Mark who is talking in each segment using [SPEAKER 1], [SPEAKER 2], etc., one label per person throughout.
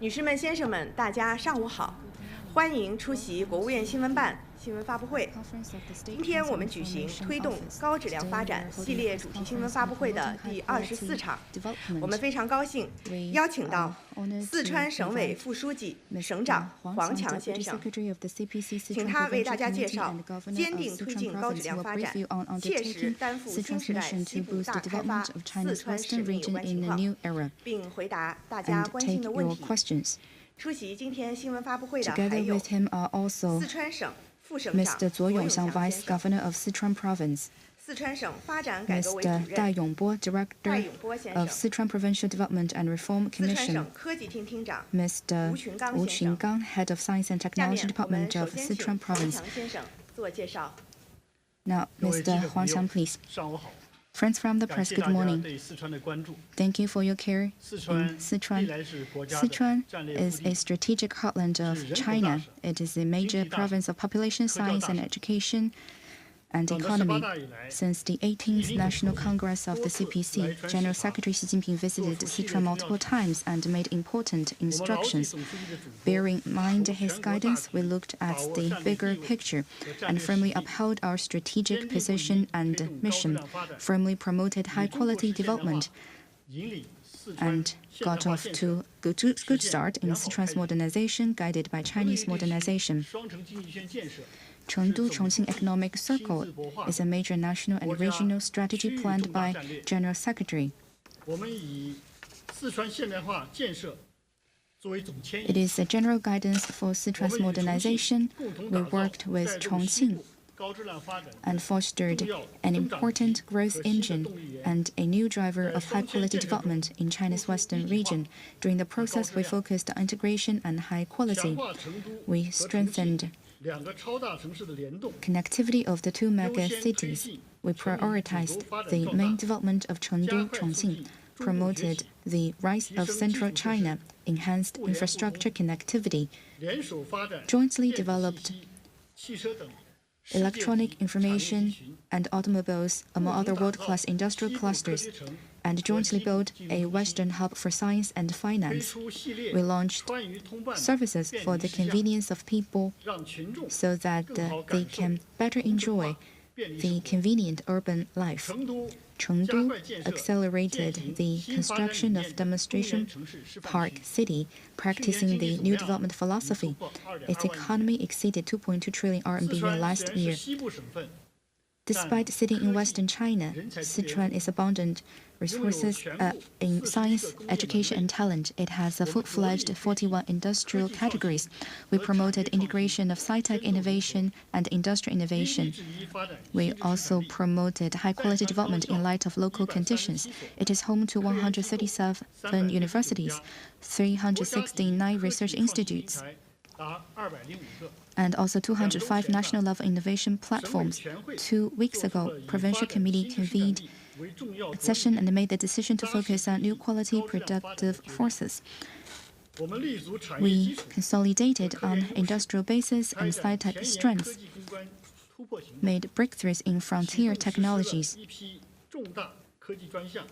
[SPEAKER 1] 女士们、先生们，大家上午好，欢迎出席国务院新闻办新闻发布会。今天我们举行推动高质量发展系列主题新闻发布会的第24场。我们非常高兴邀请到四川省委副书记、省长黄强先生，请他为大家介绍坚定推进高质量发展，切实担负新时代西部大开发四川使命有关情况，并回答大家关心的问题。出席今天新闻发布会的还有四川省副省长
[SPEAKER 2] Mr. 左永祥 Vice Governor of Sichuan Province,
[SPEAKER 1] 四川省发展改革委主
[SPEAKER 2] Mr. 戴
[SPEAKER 1] 任
[SPEAKER 2] 永波 Director
[SPEAKER 1] 先
[SPEAKER 2] of
[SPEAKER 1] 生，
[SPEAKER 2] Sichuan Provincial Development and Reform
[SPEAKER 1] 四川
[SPEAKER 2] Commission,
[SPEAKER 1] 省科技厅厅长
[SPEAKER 2] Mr.
[SPEAKER 1] 吴群刚
[SPEAKER 2] Wu
[SPEAKER 1] 先生。
[SPEAKER 2] Qinggang, Head of Science and
[SPEAKER 1] 下
[SPEAKER 2] Technology
[SPEAKER 1] 面我们
[SPEAKER 2] Department
[SPEAKER 1] 首
[SPEAKER 2] of
[SPEAKER 1] 先请
[SPEAKER 2] Sichuan
[SPEAKER 1] 黄
[SPEAKER 2] Province.
[SPEAKER 1] 强先生自我介绍。
[SPEAKER 2] Now, Mr. Huang Qiang, please.
[SPEAKER 3] 上午好，
[SPEAKER 2] Friends from the
[SPEAKER 3] 感
[SPEAKER 2] press,
[SPEAKER 3] 谢
[SPEAKER 2] good
[SPEAKER 3] 大家
[SPEAKER 2] morning.
[SPEAKER 3] 对四川的关注。
[SPEAKER 2] Thank you for your care
[SPEAKER 3] 四
[SPEAKER 2] in
[SPEAKER 3] 川历
[SPEAKER 2] Sichuan.
[SPEAKER 3] 来是国家的
[SPEAKER 2] Sichuan
[SPEAKER 3] 战略
[SPEAKER 2] is
[SPEAKER 3] 腹
[SPEAKER 2] a
[SPEAKER 3] 地，
[SPEAKER 2] strategic heartland of China. It is a major province of population, science, and education and
[SPEAKER 3] 党的18
[SPEAKER 2] economy.
[SPEAKER 3] 大以来，
[SPEAKER 2] Since the 18th National Congress of the CPC, General Secretary Xi Jinping visited Sichuan multiple times and made important
[SPEAKER 3] 我们牢记
[SPEAKER 2] instructions.
[SPEAKER 3] 总书记的嘱托，
[SPEAKER 2] Bearing in mind his guidance, we looked at the bigger picture and firmly upheld our strategic position and mission, firmly promoted high-quality development,
[SPEAKER 3] 引领四川
[SPEAKER 2] and
[SPEAKER 3] 现代
[SPEAKER 2] got
[SPEAKER 3] 化
[SPEAKER 2] off
[SPEAKER 3] 建
[SPEAKER 2] to
[SPEAKER 3] 设，
[SPEAKER 2] good start in Sichuan's modernization, guided by Chinese modernization.
[SPEAKER 3] 双城经济圈建设，
[SPEAKER 2] Chengdu-Chongqing Economic Circle is a major national and regional strategy planned by General Secretary.
[SPEAKER 3] 我们以四川现代化建设作为总牵
[SPEAKER 2] It
[SPEAKER 3] 引，
[SPEAKER 2] is a general guidance for
[SPEAKER 3] 我
[SPEAKER 2] Sichuan's
[SPEAKER 3] 们与重庆
[SPEAKER 2] modernization.
[SPEAKER 3] 共同
[SPEAKER 2] We
[SPEAKER 3] 打造
[SPEAKER 2] worked with
[SPEAKER 3] 带动西
[SPEAKER 2] Chongqing
[SPEAKER 3] 部高质量发展
[SPEAKER 2] and fostered an important growth engine and a new driver of high-quality development in China's western region. During the process, we focused on integration and high
[SPEAKER 3] 强
[SPEAKER 2] quality.
[SPEAKER 3] 化成都
[SPEAKER 2] We
[SPEAKER 3] 和重庆
[SPEAKER 2] strengthened
[SPEAKER 3] 两个超大城市的联动，
[SPEAKER 2] connectivity of the two mega
[SPEAKER 3] 优先
[SPEAKER 2] cities.
[SPEAKER 3] 推进
[SPEAKER 2] We
[SPEAKER 3] 城市
[SPEAKER 2] prioritized
[SPEAKER 3] 主轴发展
[SPEAKER 2] the
[SPEAKER 3] 壮
[SPEAKER 2] main
[SPEAKER 3] 大，
[SPEAKER 2] development of
[SPEAKER 3] 加
[SPEAKER 2] Chengdu,
[SPEAKER 3] 快促
[SPEAKER 2] Chongqing,
[SPEAKER 3] 进中部学
[SPEAKER 2] promoted
[SPEAKER 3] 习，
[SPEAKER 2] the rise of central China, enhanced infrastructure connectivity,
[SPEAKER 3] 联手发展
[SPEAKER 2] jointly
[SPEAKER 3] 电子
[SPEAKER 2] developed
[SPEAKER 3] 信息、汽车等世界级
[SPEAKER 2] electronic
[SPEAKER 3] 产业集
[SPEAKER 2] information
[SPEAKER 3] 群，
[SPEAKER 2] and automobiles, among other
[SPEAKER 3] 共同打造
[SPEAKER 2] world-class industrial
[SPEAKER 3] 西部科
[SPEAKER 2] clusters,
[SPEAKER 3] 学城
[SPEAKER 2] and jointly build a Western hub for science and
[SPEAKER 3] 推
[SPEAKER 2] finance.
[SPEAKER 3] 出系列
[SPEAKER 2] We launched
[SPEAKER 3] 川渝通办
[SPEAKER 2] services for the
[SPEAKER 3] 便利事项，
[SPEAKER 2] convenience of people
[SPEAKER 3] 让群众
[SPEAKER 2] so that
[SPEAKER 3] 更好
[SPEAKER 2] they
[SPEAKER 3] 感受
[SPEAKER 2] can better enjoy
[SPEAKER 3] 便利
[SPEAKER 2] the
[SPEAKER 3] 生活。
[SPEAKER 2] convenient urban life.
[SPEAKER 3] 成都
[SPEAKER 2] Chengdu
[SPEAKER 3] 加快建设
[SPEAKER 2] accelerated
[SPEAKER 3] 践行
[SPEAKER 2] the
[SPEAKER 3] 新发展理
[SPEAKER 2] construction
[SPEAKER 3] 念
[SPEAKER 2] of
[SPEAKER 3] 的
[SPEAKER 2] demonstration
[SPEAKER 3] 中原城市示范
[SPEAKER 2] park
[SPEAKER 3] 区
[SPEAKER 2] city, practicing the new development philosophy. Its economy exceeded 2.2 trillion
[SPEAKER 3] 四
[SPEAKER 2] RMB
[SPEAKER 3] 川
[SPEAKER 2] last
[SPEAKER 3] 虽然
[SPEAKER 2] year.
[SPEAKER 3] 是西部省份，
[SPEAKER 2] Despite sitting in Western China, Sichuan is abundant resources in science, education, and talent. It has a full-fledged 41 industrial categories. We promoted integration of sci-tech innovation and industrial
[SPEAKER 3] 因地
[SPEAKER 2] innovation.
[SPEAKER 3] 制宜发展
[SPEAKER 2] We
[SPEAKER 3] 西部
[SPEAKER 2] also
[SPEAKER 3] 产业
[SPEAKER 2] promoted high-quality development in light of local conditions. It is home to 137 universities, 369 research
[SPEAKER 3] 国家技术
[SPEAKER 2] institutes,
[SPEAKER 3] 平台达205个。
[SPEAKER 2] and also 205 national-level innovation platforms. 2 weeks ago, Provincial Committee convened
[SPEAKER 3] 为重要
[SPEAKER 2] a
[SPEAKER 3] 着力
[SPEAKER 2] session and made the decision to focus on new quality productive forces.
[SPEAKER 3] 我们立足产业
[SPEAKER 2] We
[SPEAKER 3] 基础，
[SPEAKER 2] consolidated on industrial bases
[SPEAKER 3] 开
[SPEAKER 2] and
[SPEAKER 3] 展
[SPEAKER 2] sci-tech
[SPEAKER 3] 前沿科
[SPEAKER 2] strengths,
[SPEAKER 3] 技攻关突破行动，
[SPEAKER 2] made breakthroughs in
[SPEAKER 3] 启
[SPEAKER 2] frontier
[SPEAKER 3] 动实施
[SPEAKER 2] technologies,
[SPEAKER 3] 了一批重大科技专项。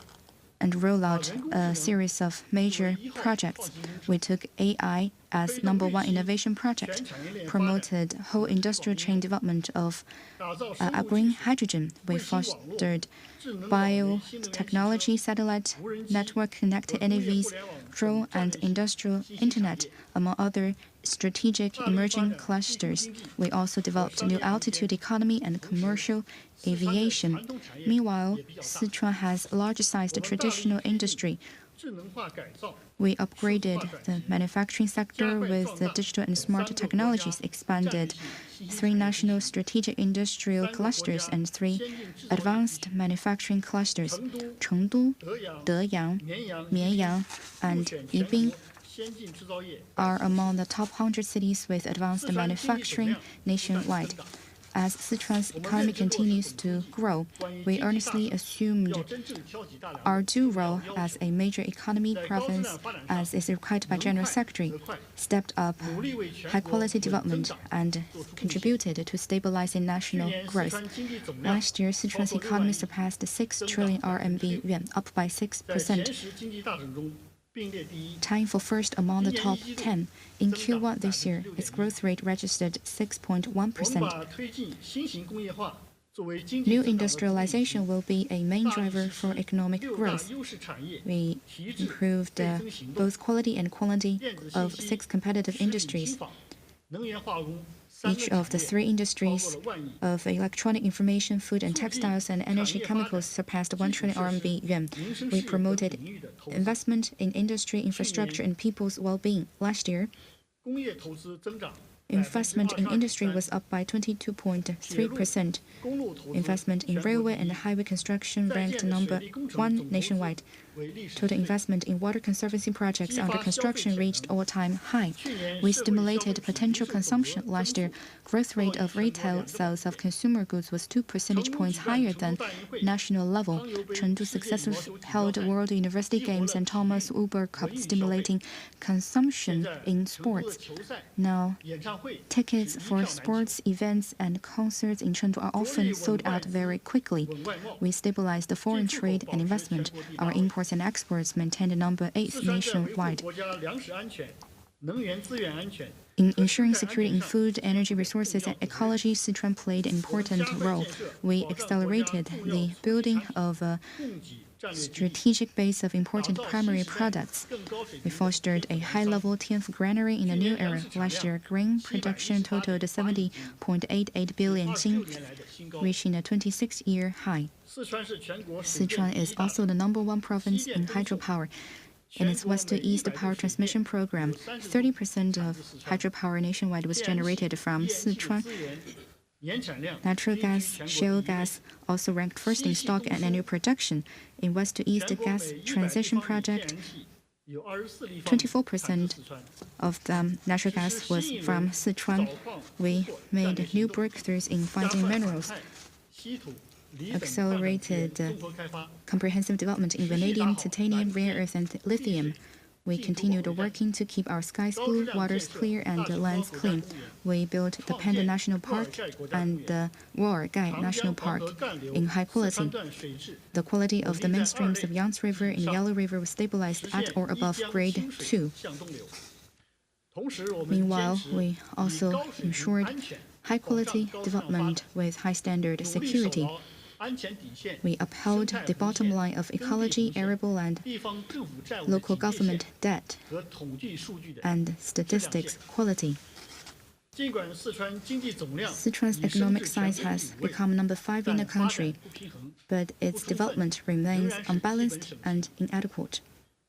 [SPEAKER 2] and roll out a series of major projects. We took AI as #1 innovation project, promoted whole industrial chain development of
[SPEAKER 3] 打造生物技
[SPEAKER 2] green
[SPEAKER 3] 术、
[SPEAKER 2] hydrogen. We
[SPEAKER 3] 卫星网络、
[SPEAKER 2] fostered
[SPEAKER 3] 智能网联、新能源汽车、
[SPEAKER 2] biotechnology, satellite
[SPEAKER 3] 无人机
[SPEAKER 2] network, connected
[SPEAKER 3] 和工业
[SPEAKER 2] NAVs,
[SPEAKER 3] 互联网
[SPEAKER 2] drone
[SPEAKER 3] 等战
[SPEAKER 2] and
[SPEAKER 3] 略性
[SPEAKER 2] industrial
[SPEAKER 3] 新兴产
[SPEAKER 2] internet,
[SPEAKER 3] 业。
[SPEAKER 2] among other strategic
[SPEAKER 3] 大力发
[SPEAKER 2] emerging
[SPEAKER 3] 展
[SPEAKER 2] clusters.
[SPEAKER 3] 地图经济
[SPEAKER 2] We also developed
[SPEAKER 3] 和商
[SPEAKER 2] new
[SPEAKER 3] 业航天。
[SPEAKER 2] altitude economy and commercial
[SPEAKER 3] 四川的
[SPEAKER 2] aviation.
[SPEAKER 3] 传统产业
[SPEAKER 2] Meanwhile,
[SPEAKER 3] 也比较大
[SPEAKER 2] Sichuan has large-sized
[SPEAKER 3] 我们大力
[SPEAKER 2] traditional
[SPEAKER 3] 推进
[SPEAKER 2] industry.
[SPEAKER 3] 智能化改造，
[SPEAKER 2] We upgraded the manufacturing sector with the digital and smart technologies, expanded 3 national strategic industrial clusters and 3 advanced manufacturing clusters.
[SPEAKER 3] 成都、
[SPEAKER 2] Chengdu,
[SPEAKER 3] 德阳、
[SPEAKER 2] Deyang,
[SPEAKER 3] 绵阳、
[SPEAKER 2] Mianyang, and
[SPEAKER 3] 入选全
[SPEAKER 2] Yibin
[SPEAKER 3] 国先进制造业
[SPEAKER 2] are among the top 100 cities with advanced manufacturing nationwide. As Sichuan's economy continues to grow, we earnestly assumed
[SPEAKER 3] 要真正挑起大梁，
[SPEAKER 2] our due role as a major economy province, as is required by General Secretary, stepped up
[SPEAKER 3] 努力为全
[SPEAKER 2] high
[SPEAKER 3] 国
[SPEAKER 2] quality
[SPEAKER 3] 稳增
[SPEAKER 2] development
[SPEAKER 3] 长
[SPEAKER 2] and
[SPEAKER 3] 做出贡献。
[SPEAKER 2] contributed to stabilizing
[SPEAKER 3] 去
[SPEAKER 2] national
[SPEAKER 3] 年四
[SPEAKER 2] growth.
[SPEAKER 3] 川经济总量
[SPEAKER 2] Last year, Sichuan's
[SPEAKER 3] 超过6
[SPEAKER 2] economy
[SPEAKER 3] 万亿，
[SPEAKER 2] surpassed 6 trillion RMB yuan, up by
[SPEAKER 3] 在
[SPEAKER 2] 6%.
[SPEAKER 3] 前10经济大省中
[SPEAKER 2] tying for first among the top 10. In Q1 this year, its growth rate registered 6.1%. New industrialization will be a main driver for economic growth. We improved both quality and quantity of 6 competitive industries. Each of the 3 industries of electronic information, food and textiles, and energy chemicals surpassed 1 trillion RMB yuan. We promoted investment in industry, infrastructure, and people's well-being. Last year, investment in industry was up by 22.3%. Investment in railway and highway construction ranked number 1 nationwide. Total investment in water conservancy projects under construction reached all-time high. We stimulated potential consumption. Last year, growth rate of retail sales of consumer goods was 2 percentage points higher than national level. Chengdu successfully held World University Games and Thomas Uber Cup, stimulating consumption in sports. Now, tickets for sports events and concerts in Chengdu are often sold out very quickly. We stabilized the foreign trade and investment. Our imports and exports maintained number 8 nationwide. In ensuring security in food, energy resources, and ecology, Sichuan played an important role. We accelerated the building of a strategic base of important primary products. We fostered a high-level Tianfu granary in a new era. Last year, grain production totaled 70.88 billion jing, reaching a 26-year high. Sichuan is also the #1 province in hydropower. In its west-to-east power transmission program, 30% of hydropower nationwide was generated from Sichuan. Natural gas, shale gas also ranked first in stock and annual production. In west-to-east gas transition project, 24% of the natural gas was from Sichuan. We made new breakthroughs in finding minerals, accelerated comprehensive development in vanadium, titanium, rare earth, and lithium. We continued working to keep our skies blue, waters clear, and lands clean. We built the Panda National Park and the Ruogai National Park in high quality. The quality of the mainstreams of Yangtze River and Yellow River was stabilized at or above grade 2. Meanwhile, we also ensured high-quality development with high-standard security. We upheld the bottom line of ecology, arable land, local government debt, and statistics quality. Sichuan's economic size has become number 5 in the country, but its development remains unbalanced and inadequate.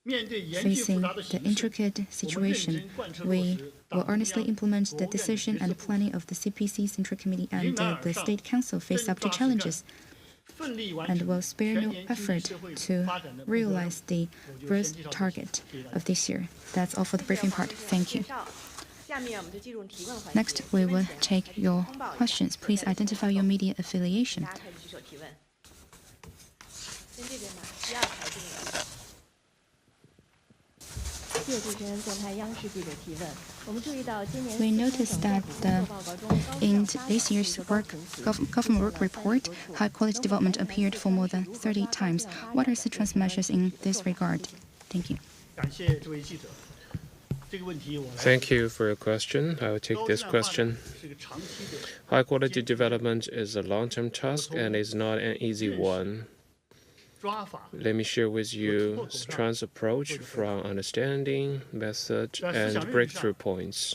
[SPEAKER 2] Facing the intricate situation, we will earnestly implement the decision and planning of the CPC Central Committee and the State Council face up to challenges, and will spare no effort to realize the growth target of this year. That's all for the briefing part. Thank you. Next, we will take your questions. Please identify your media affiliation. We noticed that in this year's government work report, high-quality development appeared for more than 30 times. What are Sichuan's measures in this regard? Thank you.
[SPEAKER 4] Thank you for your question. I will take this question. High-quality development is a long-term task and is not an easy one. Let me share with you Sichuan's approach from understanding, method, and breakthrough points.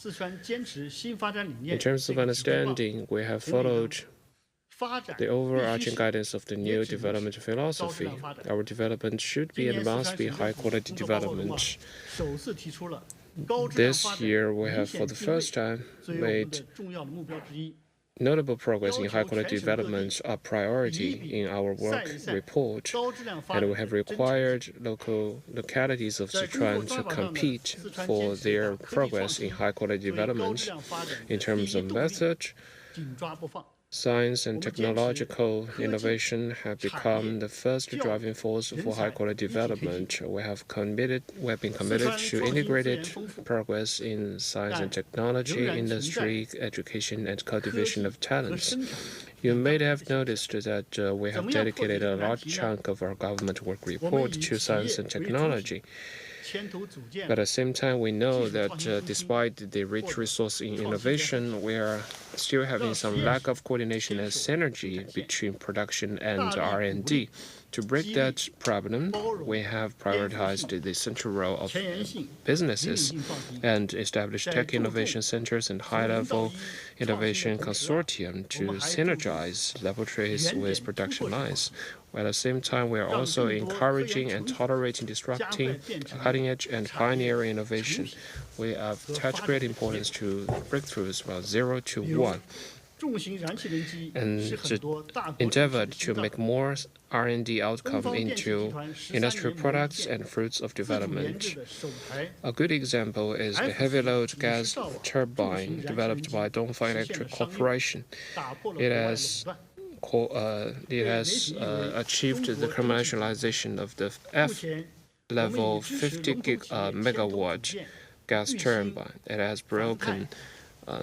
[SPEAKER 4] In terms of understanding, we have followed the overarching guidance of the new development philosophy. Our development should be and must be high-quality development. This year, we have for the first time made notable progress in high-quality development a priority in our work report, and we have required localities of Sichuan to compete for their progress in high-quality development. In terms of method, science and technological innovation have become the first driving force for high-quality development. We have been committed to integrated progress in science and technology, industry, education, and cultivation of talents. You may have noticed that we have dedicated a large chunk of our government work report to science and technology. But at the same time, we know that despite the rich resource in innovation, we are still having some lack of coordination and synergy between production and R&D. To break that problem, we have prioritized the central role of businesses and established tech innovation centers and high-level innovation consortium to synergize laboratories with production lines. At the same time, we are also encouraging and tolerating disrupting, cutting-edge, and pioneering innovation. We attach great importance to breakthroughs from 0 to 1 and endeavored to make more R&D outcome into industrial products and fruits of development. A good example is the heavy-load gas turbine developed by Dongfang Electric Corporation. It has achieved the commercialization of the F-level 50 megawatt gas turbine. It has broken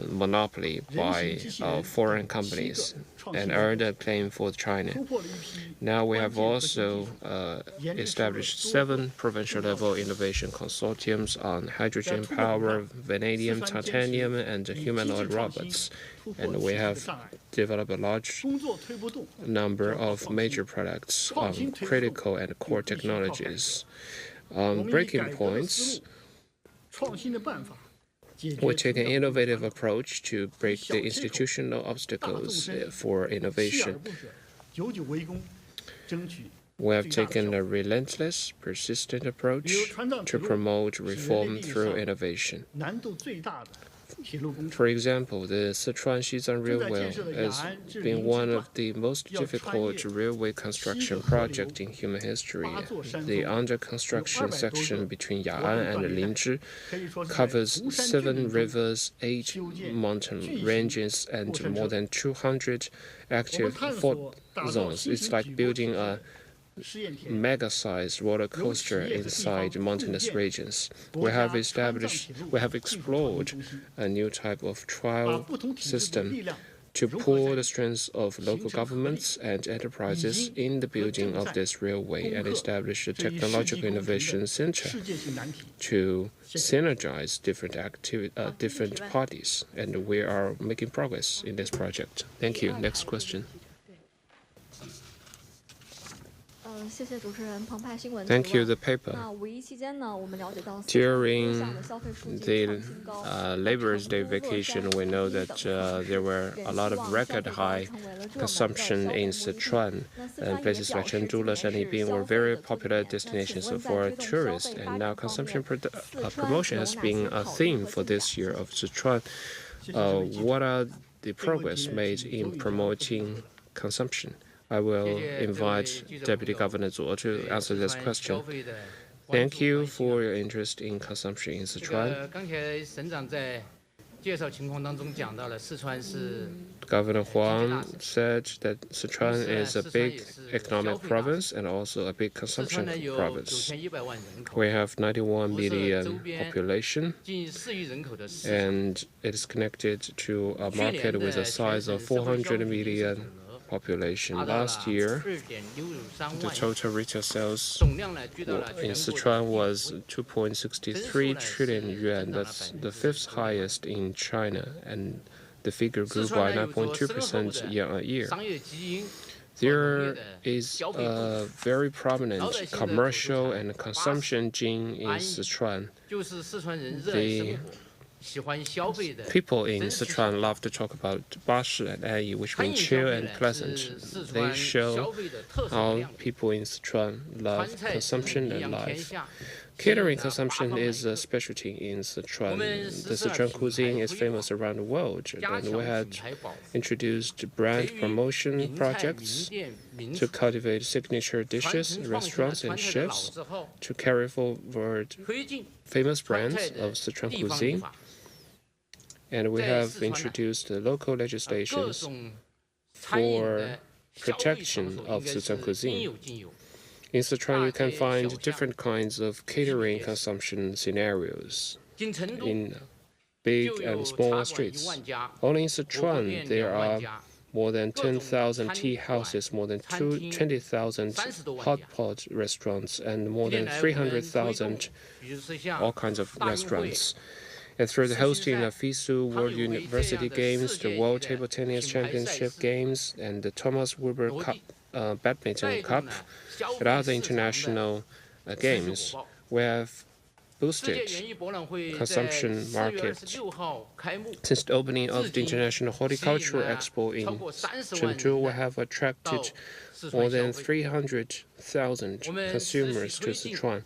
[SPEAKER 4] monopoly by foreign companies and earned a claim for China. Now we have also established 7 provincial-level innovation consortiums on hydrogen power, vanadium, titanium, and humanoid robots. And we have developed a large number of major products on critical and core technologies. Breaking points, we take an innovative approach to break the institutional obstacles for innovation. We have taken a relentless, persistent approach to promote reform through innovation. For example, the Sichuan Railway has been one of the most difficult railway construction projects in human history. The under-construction section between Ya'an and Linzhi covers 7 rivers, 8 mountain ranges, and more than 200 active fault zones. It's like building a mega-sized roller coaster inside mountainous regions. We have explored a new type of trial system to pool the strengths of local governments and enterprises in the building of this railway and establish a technological innovation center to synergize different parties. And we are making progress in this project. Thank you. Next question. Thank you, the paper. During the Labor Day vacation, we know that there were a lot of record-high consumption in Sichuan, and places like Chengdu, Leshan, Yibin were very popular destinations for tourists. And now consumption promotion has been a theme for this year of Sichuan. What are the progress made in promoting consumption? I will invite Deputy Governor Zuo to answer this question. Thank you for your interest in consumption in Sichuan. Governor Huang said that Sichuan is a big economic province and also a big consumption province. We have 91 million population, and it is connected to a market with a size of 400 million population. Last year, the total retail sales in Sichuan was 2.63 trillion yuan. That's the 5th highest in China, and the figure grew by 9.2% year-on-year. There is a very prominent commercial and consumption gene in Sichuan. The people in Sichuan love to talk about Bashi and Anyi, which means chill and pleasant. They show how people in Sichuan love consumption and life. Catering consumption is a specialty in Sichuan. The Sichuan cuisine is famous around the world, and we had introduced brand promotion projects to cultivate signature dishes, restaurants, and chefs to carry forward famous brands of Sichuan cuisine. And we have introduced local legislations for protection of Sichuan cuisine. In Sichuan, you can find different kinds of catering consumption scenarios in big and small streets. Only in Sichuan, there are more than 10,000 tea houses, more than 20,000 hot pot restaurants, and more than 300,000 all kinds of restaurants. And through the hosting of FISU World University Games, the World Table Tennis Championship Games, and the Thomas Weber Cup, Badminton Cup, and other international games, we have boosted consumption market. Since the opening of the International Horticultural Expo in Chengdu, we have attracted more than 300,000 consumers to Sichuan.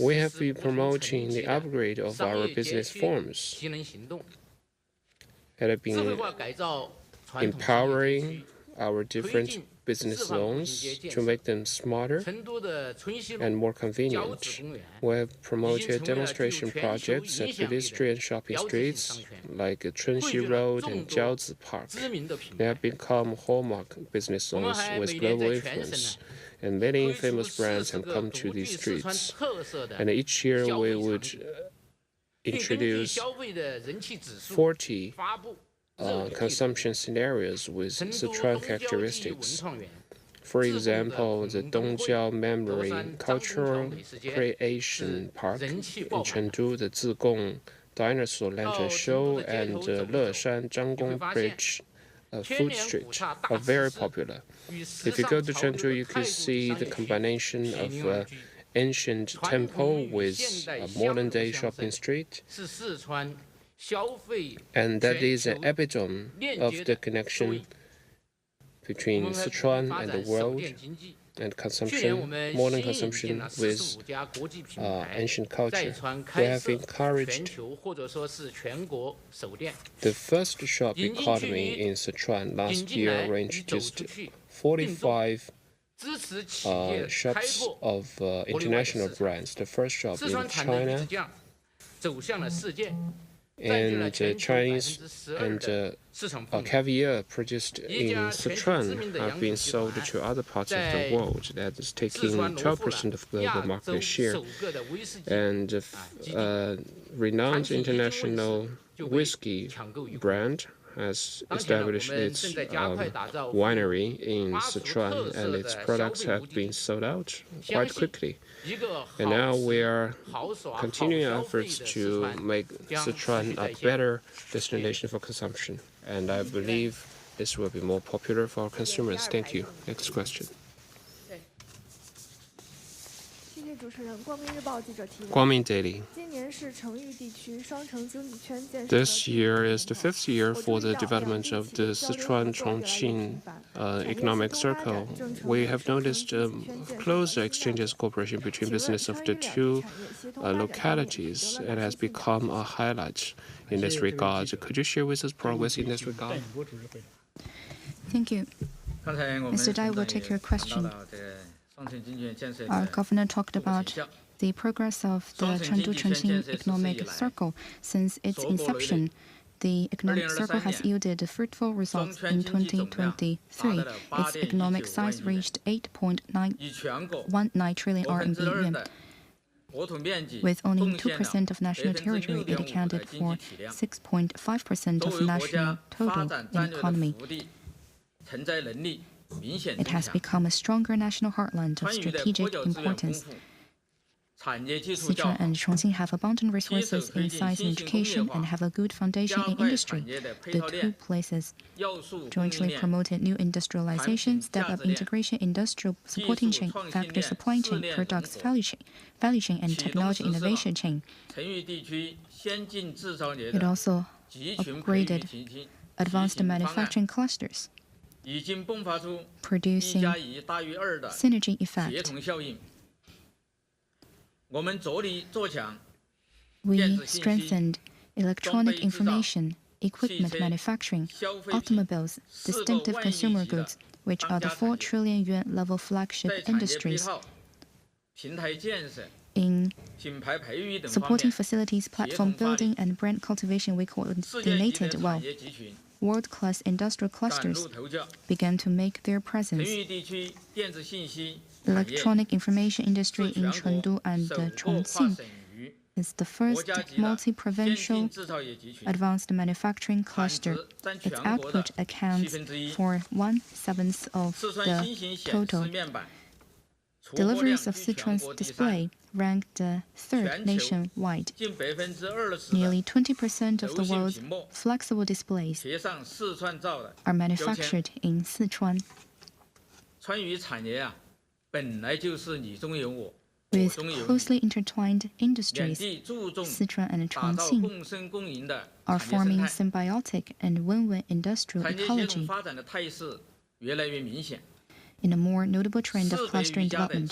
[SPEAKER 4] We have been promoting the upgrade of our business forms and have been empowering our different business zones to make them smarter and more convenient. We have promoted demonstration projects at pedestrian shopping streets like Chunxi Road and Jiaozi Park. They have become hallmark business zones with global influence, and many famous brands have come to these streets. And each year we would introduce 40 consumption scenarios with Sichuan characteristics. For example, the Dongjiao Memory Cultural Creation Park in Chengdu, the Zigong Dinosaur Lantern Show, and Leshan Zhanggong Bridge Food Street are very popular. If you go to Chengdu, you could see the combination of ancient temple with a modern-day shopping street. And that is an epitome of the connection between Sichuan and the world, and consumption, modern consumption with ancient culture. We have encouraged the first shop economy in Sichuan last year reached just 45 shops of international brands, the first shop in China. And Chinese and caviar produced in Sichuan have been sold to other parts of the world. That is taking 12% of global market share. And renowned international whiskey brand has established its winery in Sichuan, and its products have been sold out quite quickly. And now we are continuing efforts to make Sichuan a better destination for consumption. And I believe this will be more popular for our consumers. Thank you. Next question. Guangming Daily. This year is the 5th year for the development of the Sichuan-Chongqing economic circle. We have noticed close exchanges cooperation between business of the two localities. It has become a highlight in this regard. Could you share with us progress in this regard?
[SPEAKER 2] Thank you. Mr. Dai will take your question. Our governor talked about the progress of the Chengdu-Chongqing economic circle. Since its inception, the economic circle has yielded fruitful results. In 2023, its economic size reached 8.919 trillion RMB. With only 2% of national territory, it accounted for 6.5% of national total in economy. It has become a stronger national heartland of strategic importance. Sichuan and Chongqing have abundant resources in science and education and have a good foundation in industry. The two places jointly promoted new industrialization, step-up integration, industrial supporting chain, factory supply chain, products value chain, and technology innovation chain. It also upgraded advanced manufacturing clusters, producing synergy effect. We strengthened electronic information, equipment manufacturing, automobiles, distinctive consumer goods, which are the 4 trillion yuan level flagship industries. In supporting facilities, platform building, and brand cultivation, we coordinated well. World-class industrial clusters began to make their presence. Electronic information industry in Chengdu and Chongqing is the first multi-provincial advanced manufacturing cluster. Its output accounts for 1/7 of the total. Deliveries of Sichuan's display ranked third nationwide. Nearly 20% of the world's flexible displays are manufactured in Sichuan. With closely intertwined industries, Sichuan and Chongqing are forming symbiotic and win-win industrial ecology. In a more notable trend of clustering development,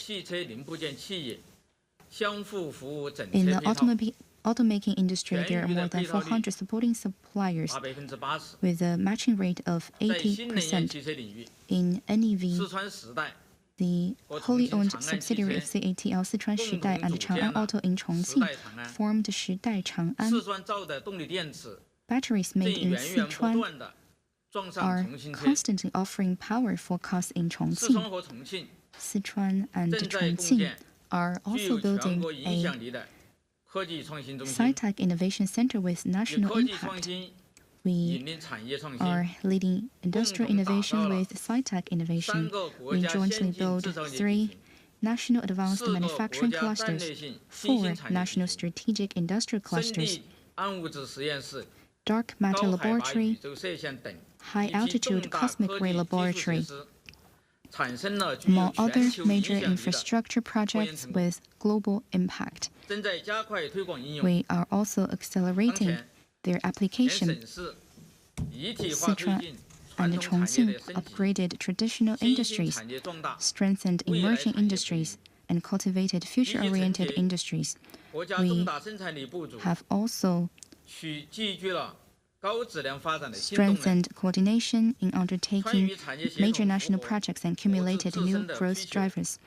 [SPEAKER 2] in the automaking industry, there are more than 400 supporting suppliers with a matching rate of 80%. In NEV, the wholly owned subsidiary of CATL Sichuan Shidai and Chang'an Auto in Chongqing formed Shidai Chang'an. Batteries made in Sichuan are constantly offering power for cars in Chongqing. Sichuan and Chongqing are also building a sci-tech innovation center with national impact. We are leading industrial innovation with sci-tech innovation. We jointly build 3 national advanced manufacturing clusters, 4 national strategic industrial clusters, dark matter laboratory, high-altitude cosmic ray laboratory, among other major infrastructure projects with global impact. We are also accelerating their application. Sichuan and Chongqing upgraded traditional industries, strengthened emerging industries, and cultivated future-oriented industries. We have also strengthened coordination in undertaking major national projects and accumulated new growth drivers.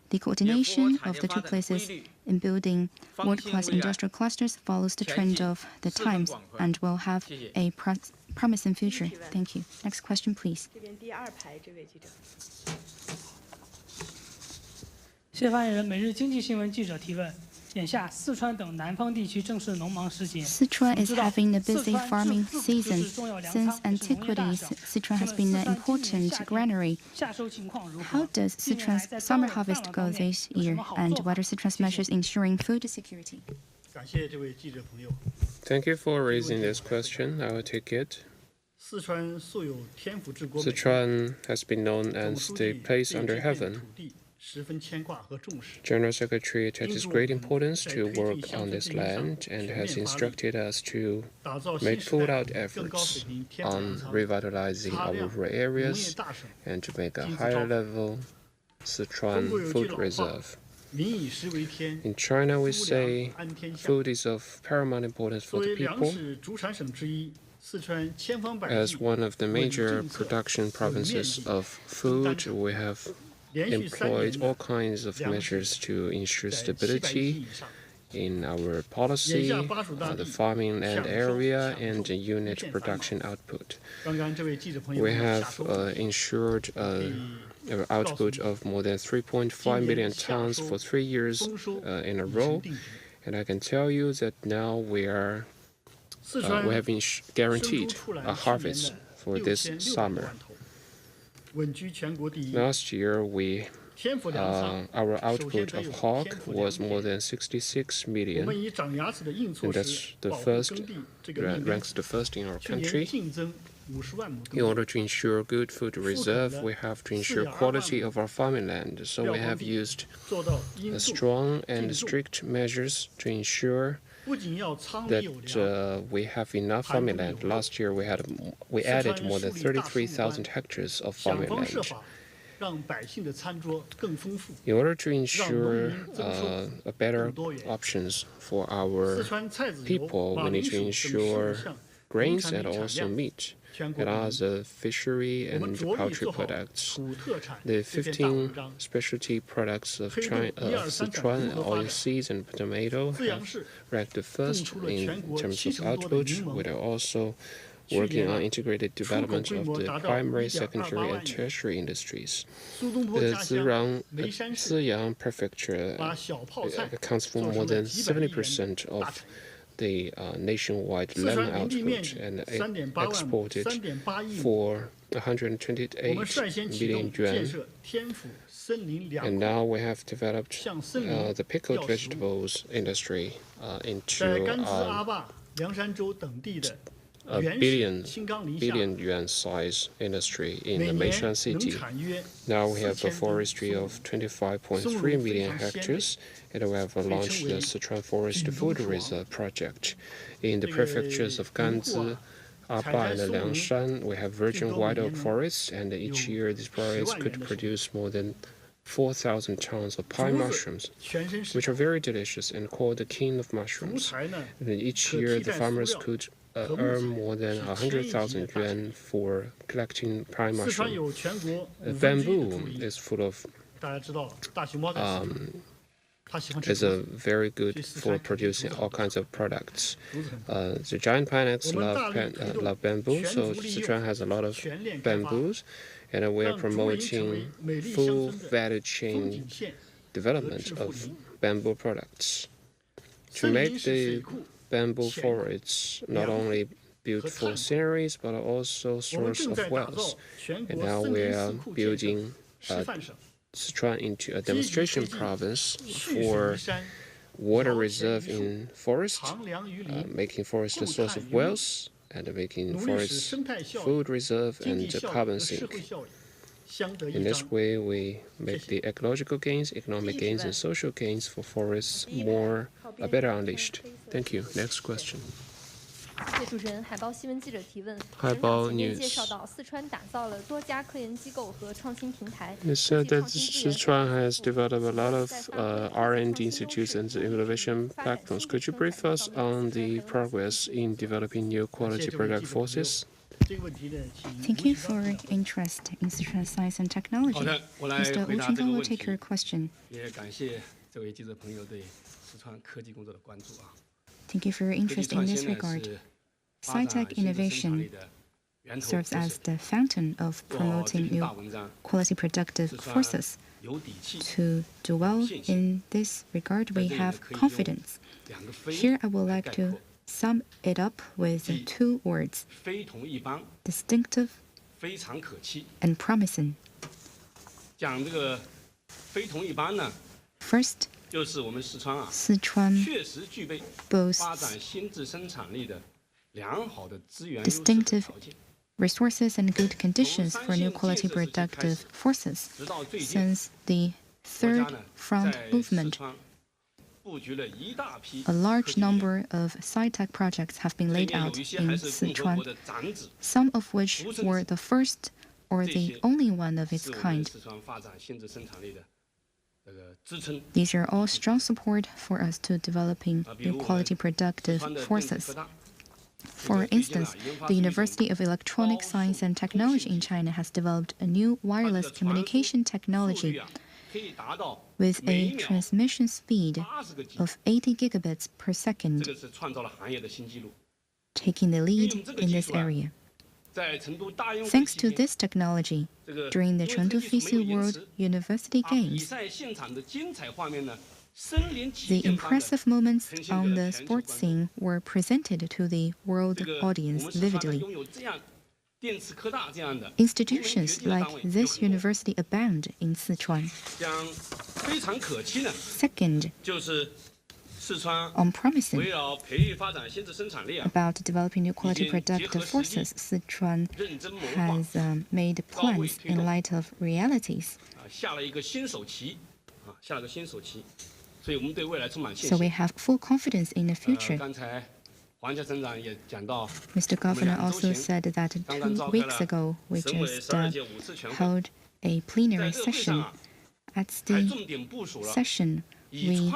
[SPEAKER 2] The coordination of the 2 places in building world-class industrial clusters follows the trend of the times and will have a promising future. Thank you. Next question, please.
[SPEAKER 5] 谢发言人，每日经济新闻记者提问。眼下，四川等南方地区正是农忙时节。
[SPEAKER 2] Sichuan is having a busy farming season. Since antiquity, Sichuan has been an important granary. How does Sichuan's summer harvest go this year, and what are Sichuan's measures ensuring food security?
[SPEAKER 4] Thank you for raising this question. I will take it. Sichuan has been known as the place under heaven. General Secretary attaches great importance to work on this land and has instructed us to make full-out efforts on revitalizing our rural areas and to make a higher-level Sichuan food reserve. In China, we say food is of paramount importance for the people. As one of the major production provinces of food, we have employed all kinds of measures to ensure stability in our policy, the farming land area, and the unit production output. We have ensured an output of more than 3.5 million tons for 3 years in a row, and I can tell you that now we have been guaranteed a harvest for this summer. Last year, our output of hog was more than 66 million, and that's ranks the first in our country. In order to ensure good food reserve, we have to ensure quality of our farming land. So we have used strong and strict measures to ensure that we have enough farming land. Last year, we added more than 33,000 hectares of farming land. In order to ensure better options for our people, we need to ensure grains and also meat, and other fishery and poultry products. The 15 specialty products of Sichuan, oilseeds and tomato, have ranked the first in terms of output. We are also working on integrated development of the primary, secondary, and tertiary industries. The Ziyang Prefecture accounts for more than 70% of the nationwide lemon output and exported for 128 billion yuan. And now we have developed the pickled vegetables industry into a billion yuan size industry in the Meishan city. Now we have a forestry of 25.3 million hectares, and we have launched the Sichuan Forest Food Reserve project. In the prefectures of Ganzi, Aba, and Liangshan, we have virgin white oak forests, and each year these forests could produce more than 4,000 tons of pine mushrooms, which are very delicious and called the king of mushrooms. And each year the farmers could earn more than 100,000 yuan for collecting pine mushrooms. Bamboo is full of is very good for producing all kinds of products. The giant pineapples love bamboo, so Sichuan has a lot of bamboos, and we are promoting full value chain development of bamboo products. To make the bamboo forests not only built for sceneries but also source of wealth. And now we are building Sichuan into a demonstration province for water reserve in forest, making forest a source of wealth, and making forest food reserve and carbon sink. In this way, we make the ecological gains, economic gains, and social gains for forests better unleashed. Thank you. Next question.
[SPEAKER 6] 谢谢主持人。海报新闻记者提问：
[SPEAKER 4] 海报
[SPEAKER 6] 前介绍到，四川打造了多家科研机构和创新平台。
[SPEAKER 4] You said that Sichuan has developed a lot of R&D institutes and innovation platforms. Could you brief us on the progress in developing new quality product forces?
[SPEAKER 2] Thank you for your interest in Sichuan science and technology. Mr. Wu Qingfeng will take your question. Thank you for your interest in this regard. Sci-tech innovation serves as the fountain of promoting new quality productive forces. To do well in this regard, we have confidence. Here I would like to sum it up with two words: distinctive and promising. First, Sichuan boasts distinctive resources and good conditions for new quality productive forces. Since the Third Front movement, a large number of sci-tech projects have been laid out in Sichuan, some of which were the first or the only one of its kind. These are all strong support for us to developing new quality productive forces. For instance, the University of Electronic Science and Technology in China has developed a new wireless communication technology with a transmission speed of 80 gigabits per second, taking the lead in this area. Thanks to this technology, during the Chengdu Fisu World University Games, the impressive moments on the sports scene were presented to the world audience vividly. Institutions like this university abound in Sichuan. Second, on promising about developing new quality productive forces, Sichuan has made plans in light of realities. So we have full confidence in the future. Mr. Governor also said that 2 weeks ago we just held a plenary session. At the session, we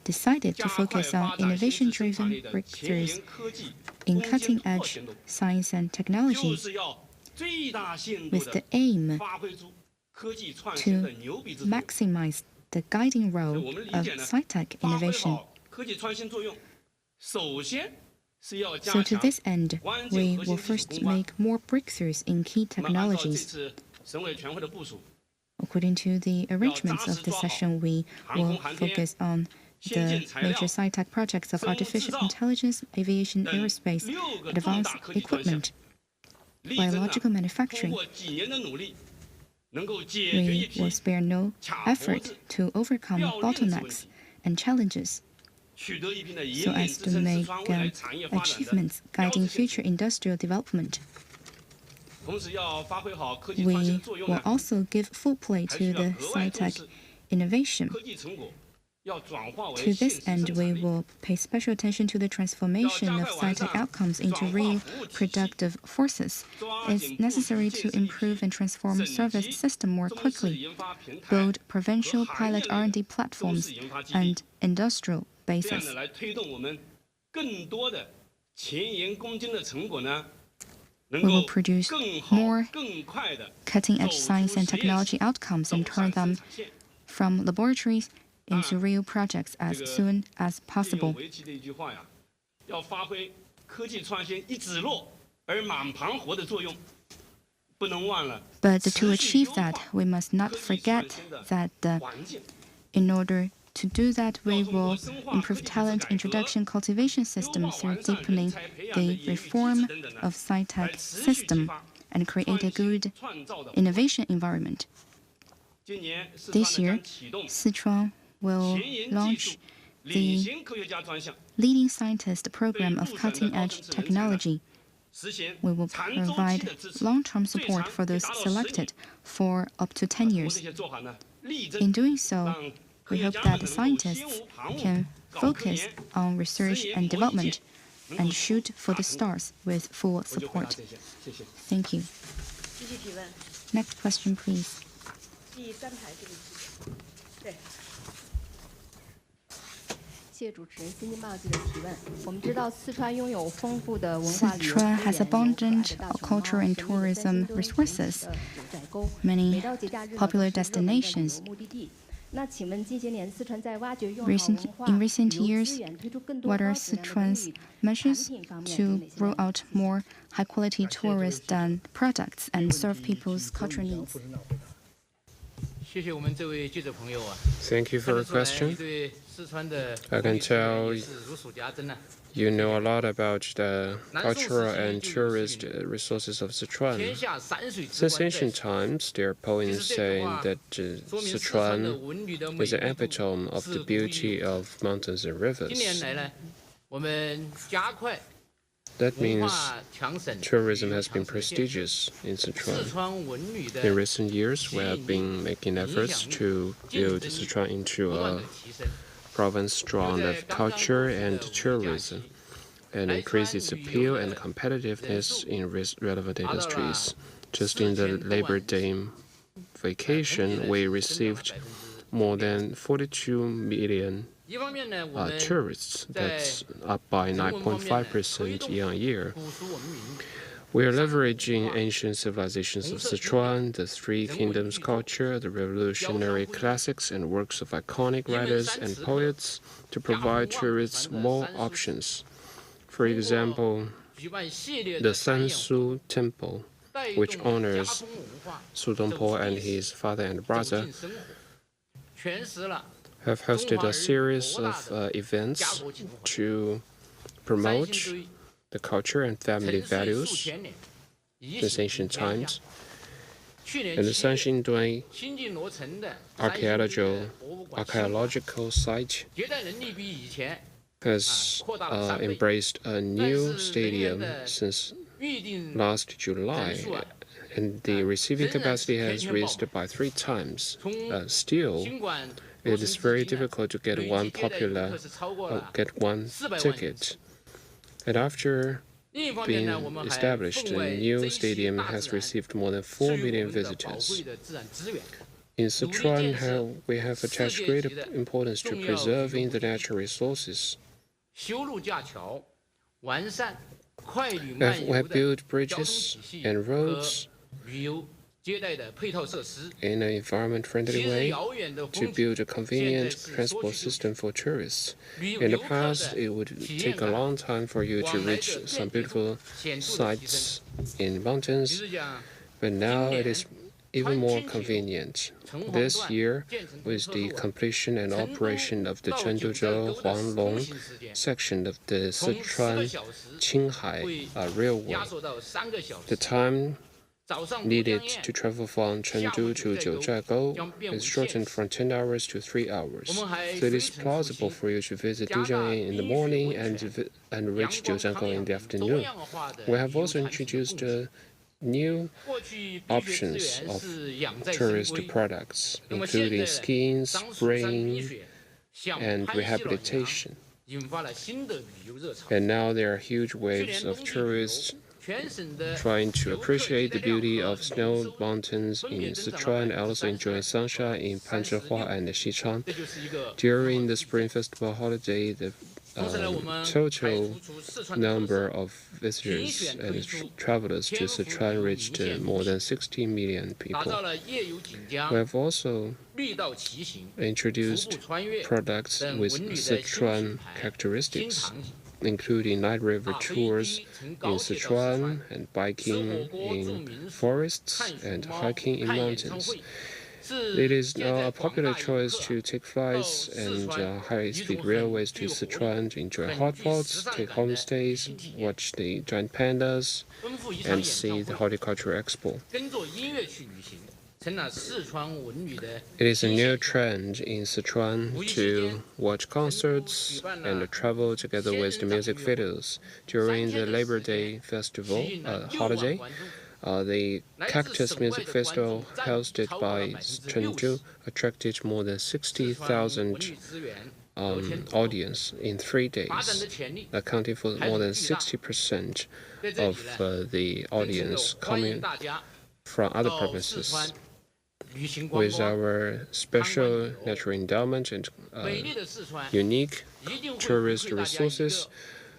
[SPEAKER 2] decided to focus on innovation-driven breakthroughs in cutting-edge science and technology with the aim to maximize the guiding role of sci-tech innovation. So to this end, we will first make more breakthroughs in key technologies. According to the arrangements of this session, we will focus on the major sci-tech projects of artificial intelligence, aviation, aerospace, advanced equipment, biological manufacturing. We will spare no effort to overcome bottlenecks and challenges so as to make achievements guiding future industrial development. We will also give full play to the sci-tech innovation. To this end, we will pay special attention to the transformation of sci-tech outcomes into real productive forces. It's necessary to improve and transform service system more quickly, build provincial pilot R&D platforms and industrial bases. We will produce more cutting-edge science and technology outcomes and turn them from laboratories into real projects as soon as possible. But to achieve that, we must not forget that in order to do that, we will improve talent introduction cultivation system through deepening the reform of sci-tech system and create a good innovation environment. This year, Sichuan will launch the Leading Scientist Program of Cutting-Edge Technology. We will provide long-term support for those selected for up to 10 years. In doing so, we hope that the scientists can focus on research and development and shoot for the stars with full support. Thank you. Next question, please. Sichuan has abundant cultural and tourism resources, many popular destinations. In recent years, what are Sichuan's measures to roll out more high-quality tourist products and serve people's cultural needs?
[SPEAKER 4] Thank you for your question. I can tell you know a lot about the cultural and tourist resources of Sichuan. Since ancient times, there are poems saying that Sichuan is an epitome of the beauty of mountains and rivers. That means tourism has been prestigious in Sichuan. In recent years, we have been making efforts to build Sichuan into a province strong of culture and tourism and increase its appeal and competitiveness in relevant industries. Just in the Labor Day vacation, we received more than 42 million tourists. That's up by 9.5% year-on-year. We are leveraging ancient civilizations of Sichuan, the Three Kingdoms culture, the revolutionary classics and works of iconic writers and poets to provide tourists more options. For example, the Sansu Temple, which honors Su Dongpo and his father and brother, have hosted a series of events to promote the culture and family values since ancient times. And the Sanxingdui archaeological site has embraced a new stadium since last July, and the receiving capacity has raised by 3 times. Still, it is very difficult to get one ticket. And after being established, the new stadium has received more than 4 million visitors. In Sichuan, we have attached great importance to preserving the natural resources. We have built bridges and roads in an environment-friendly way to build a convenient transport system for tourists. In the past, it would take a long time for you to reach some beautiful sites in mountains, but now it is even more convenient. This year, with the completion and operation of the Chengdu-Huang section of the Sichuan Qinghai Railway, the time needed to travel from Chengdu to Jiuzhaigou is shortened from 10 hours to 3 hours. So it is plausible for you to visit Dujiangyan in the morning and reach Jiuzhaigou in the afternoon. We have also introduced new options of tourist products, including skiing, spraying, and rehabilitation. And now there are huge waves of tourists trying to appreciate the beauty of snow mountains in Sichuan, and also enjoying sunshine in Panzhihua and Xichang. During the Spring Festival holiday, the total number of visitors and travelers to Sichuan reached more than 60 million people. We have also introduced products with Sichuan characteristics, including night river tours in Sichuan and biking in forests and hiking in mountains. It is now a popular choice to take flights and high-speed railways to Sichuan to enjoy hot pots, take homestays, watch the giant pandas, and see the horticultural expo. It is a new trend in Sichuan to watch concerts and travel together with the music videos. During the Labor Day festival holiday, the Cactus Music Festival hosted by Chengdu attracted more than 60,000 audience in 3 days, accounting for more than 60% of the audience coming from other provinces. With our special natural endowment and unique tourist resources,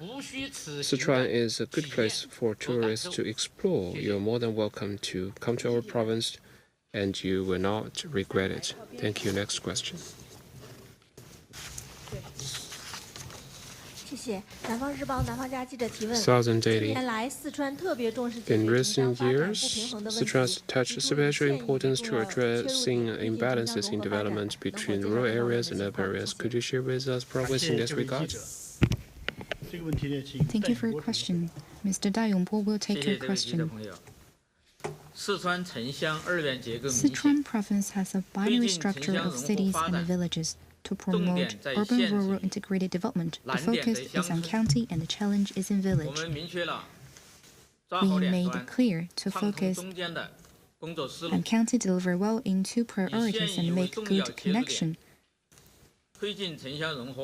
[SPEAKER 4] Sichuan is a good place for tourists to explore. You're more than welcome to come to our province, and you will not regret it. Thank you. Next question. Southern Daily. In recent years, Sichuan has attached special importance to addressing imbalances in development between rural areas and urban areas. Could you share with us progress in this regard?
[SPEAKER 2] Thank you for your question. Mr. Da Yongbo will take your question. Sichuan Province has a binary structure of cities and villages. To promote urban-rural integrated development, the focus is on county and the challenge is in village. We made it clear to focus on county, deliver well in two priorities and make good connection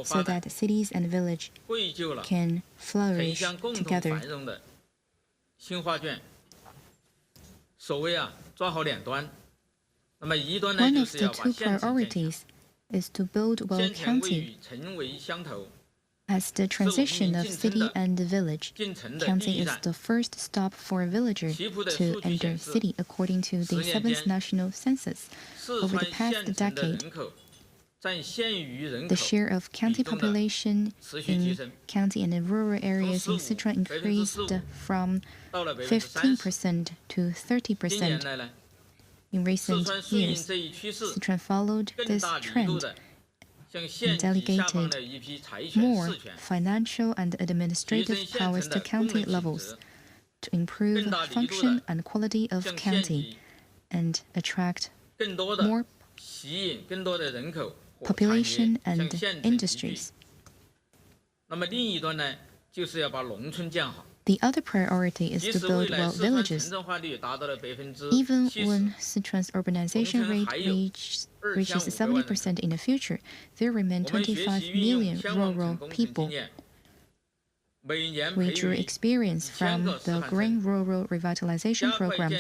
[SPEAKER 2] so that cities and village can flourish together. One of the two priorities is to build well county. As the transition of city and village, county is the first stop for a villager to enter city according to the 7th National Census. Over the past decade, the share of county population in county and in rural areas in Sichuan increased from 15% to 30%. In recent years, Sichuan followed this trend and delegated more financial and administrative powers to county levels to improve function and quality of county and attract more population and industries. The other priority is to build well villages. Even when Sichuan's urbanization rate reaches 70% in the future, there remain 25 million rural people. We drew experience from the Green Rural Revitalization Program,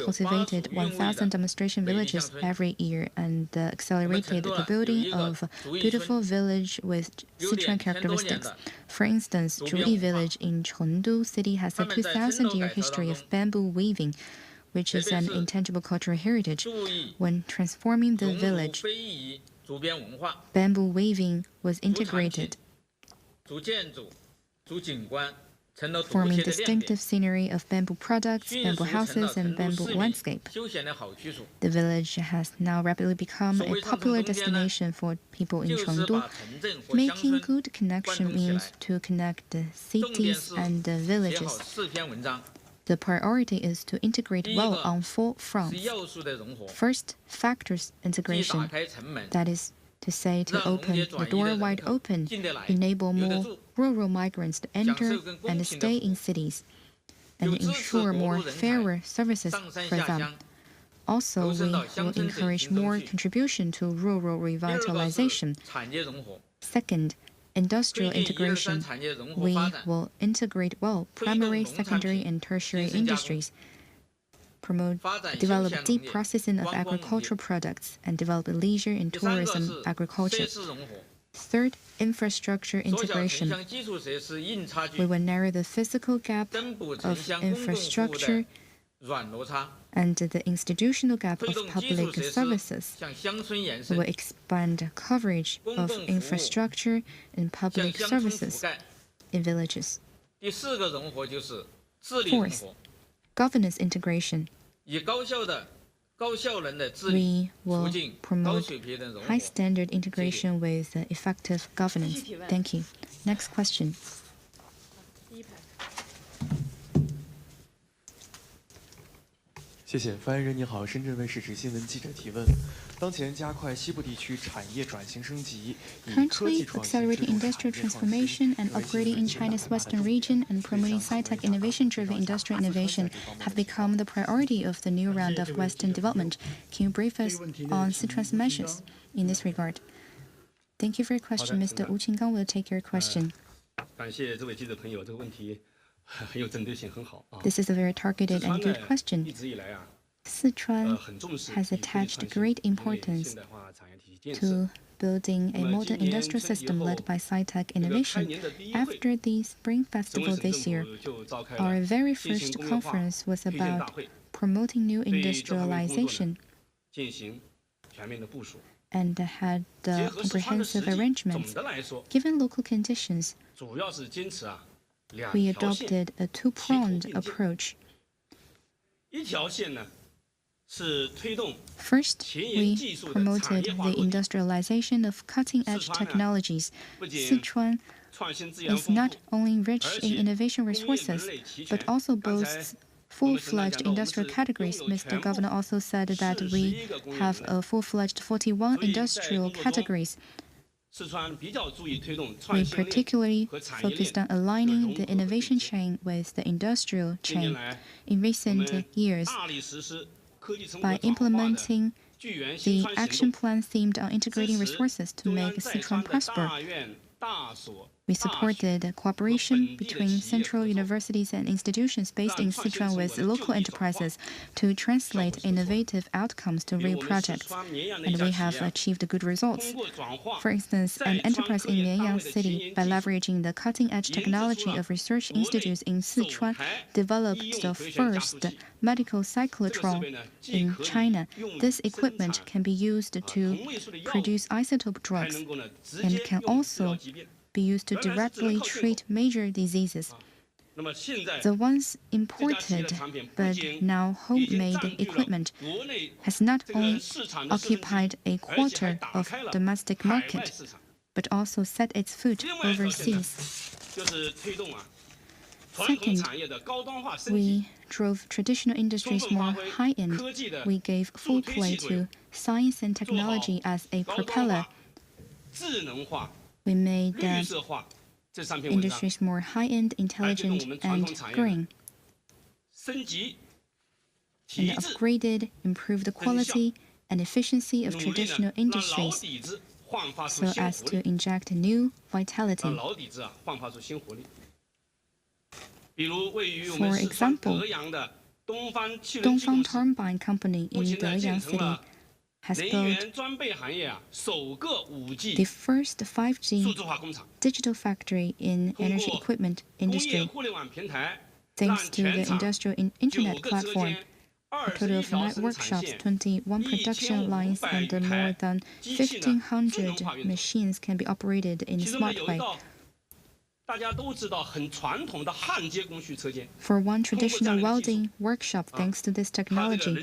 [SPEAKER 2] cultivated 1,000 demonstration villages every year, and accelerated the building of beautiful village with Sichuan characteristics. For instance, Zhuyi Village in Chengdu City has a 2,000-year history of bamboo weaving. which is an intangible cultural heritage. When transforming the village, bamboo weaving was integrated, forming distinctive scenery of bamboo products, bamboo houses, and bamboo landscape. The village has now rapidly become a popular destination for people in Chengdu. Making good connection means to connect the cities and the villages. The priority is to integrate well on 4 fronts. First, factors integration, that is to say, to open the door wide open, enable more rural migrants to enter and stay in cities, and ensure more fairer services for them. Also, we will encourage more contribution to rural revitalization. Second, industrial integration. We will integrate well primary, secondary, and tertiary industries, develop deep processing of agricultural products, and develop leisure and tourism agriculture. Third, infrastructure integration. We will narrow the physical gap of infrastructure and the institutional gap of public services. We will expand coverage of infrastructure and public services in villages. Fourth, governance integration. We will promote high-standard integration with effective governance. Thank you. Next question.
[SPEAKER 7] 谢谢，发言人你好，深圳卫视执新闻记者提问。当前加快西部地区产业转型升级，以科技
[SPEAKER 2] Currently,
[SPEAKER 7] 创新
[SPEAKER 2] accelerating industrial transformation and upgrading in China's western region and promoting sci-tech innovation-driven industrial innovation have become the priority of the new round of Western development. Can you brief us on Sichuan's measures in this regard? Thank you for your question. Mr. Wu Qinggang will take your question.
[SPEAKER 8] 感谢这位记者朋友，这个问题很有针对性，很好啊。
[SPEAKER 2] This is a very targeted and good question.
[SPEAKER 8] 一直以来啊，
[SPEAKER 2] Sichuan has attached great importance to building a modern industrial system led by sci-tech innovation. After the Spring Festival this year, our very first conference was about promoting new industrialization and had comprehensive arrangements. Given local conditions, we adopted a two-pronged approach. First, we promoted the industrialization of cutting-edge technologies. Sichuan is not only rich in innovation resources, but also boasts full-fledged industrial categories. Mr. Governor also said that we have a full-fledged 41 industrial categories. We particularly focused on aligning the innovation chain with the industrial chain. In recent years, by implementing the action plan themed on integrating resources to make Sichuan prosper, we supported cooperation between central universities and institutions based in Sichuan with local enterprises to translate innovative outcomes to real projects, and we have achieved good results. For instance, an enterprise in Mianyang City, by leveraging the cutting-edge technology of research institutes in Sichuan, developed the first medical cyclotron in China. This equipment can be used to produce isotope drugs and can also be used to directly treat major diseases. The once imported but now homemade equipment has not only occupied a quarter of domestic market, but also set its foot overseas. Second, we drove traditional industries more high-end. We gave full play to science and technology as a propeller. We made industries more high-end, intelligent, and green, and upgraded, improved the quality and efficiency of traditional industries so as to inject new vitality. For example, Dongfang Turbine Company in Deyang City has built the first 5G digital factory in energy equipment industry. Thanks to the industrial internet platform, A total of 9 workshops, 21 production lines, and more than 1,500 machines can be operated in a smart way. For one traditional welding workshop, thanks to this technology,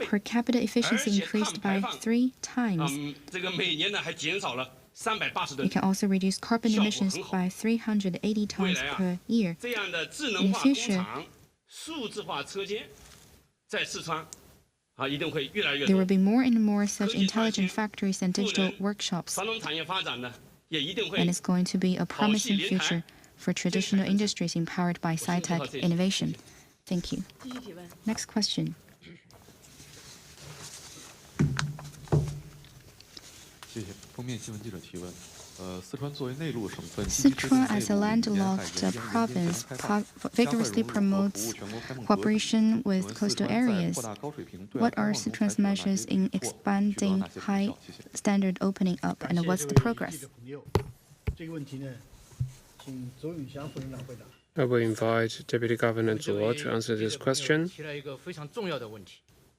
[SPEAKER 2] per capita efficiency increased by 3 times. It can also reduce carbon emissions by 380 tons per year. In the future, there will be more and more such intelligent factories and digital workshops. And it's going to be a promising future for traditional industries empowered by sci-tech innovation. Thank you. Next question. Sichuan, as a landlocked province, vigorously promotes cooperation with coastal areas. What are Sichuan's measures in expanding high standard opening up, and what's the progress?
[SPEAKER 4] I will invite Deputy Governor Zuo to answer this question.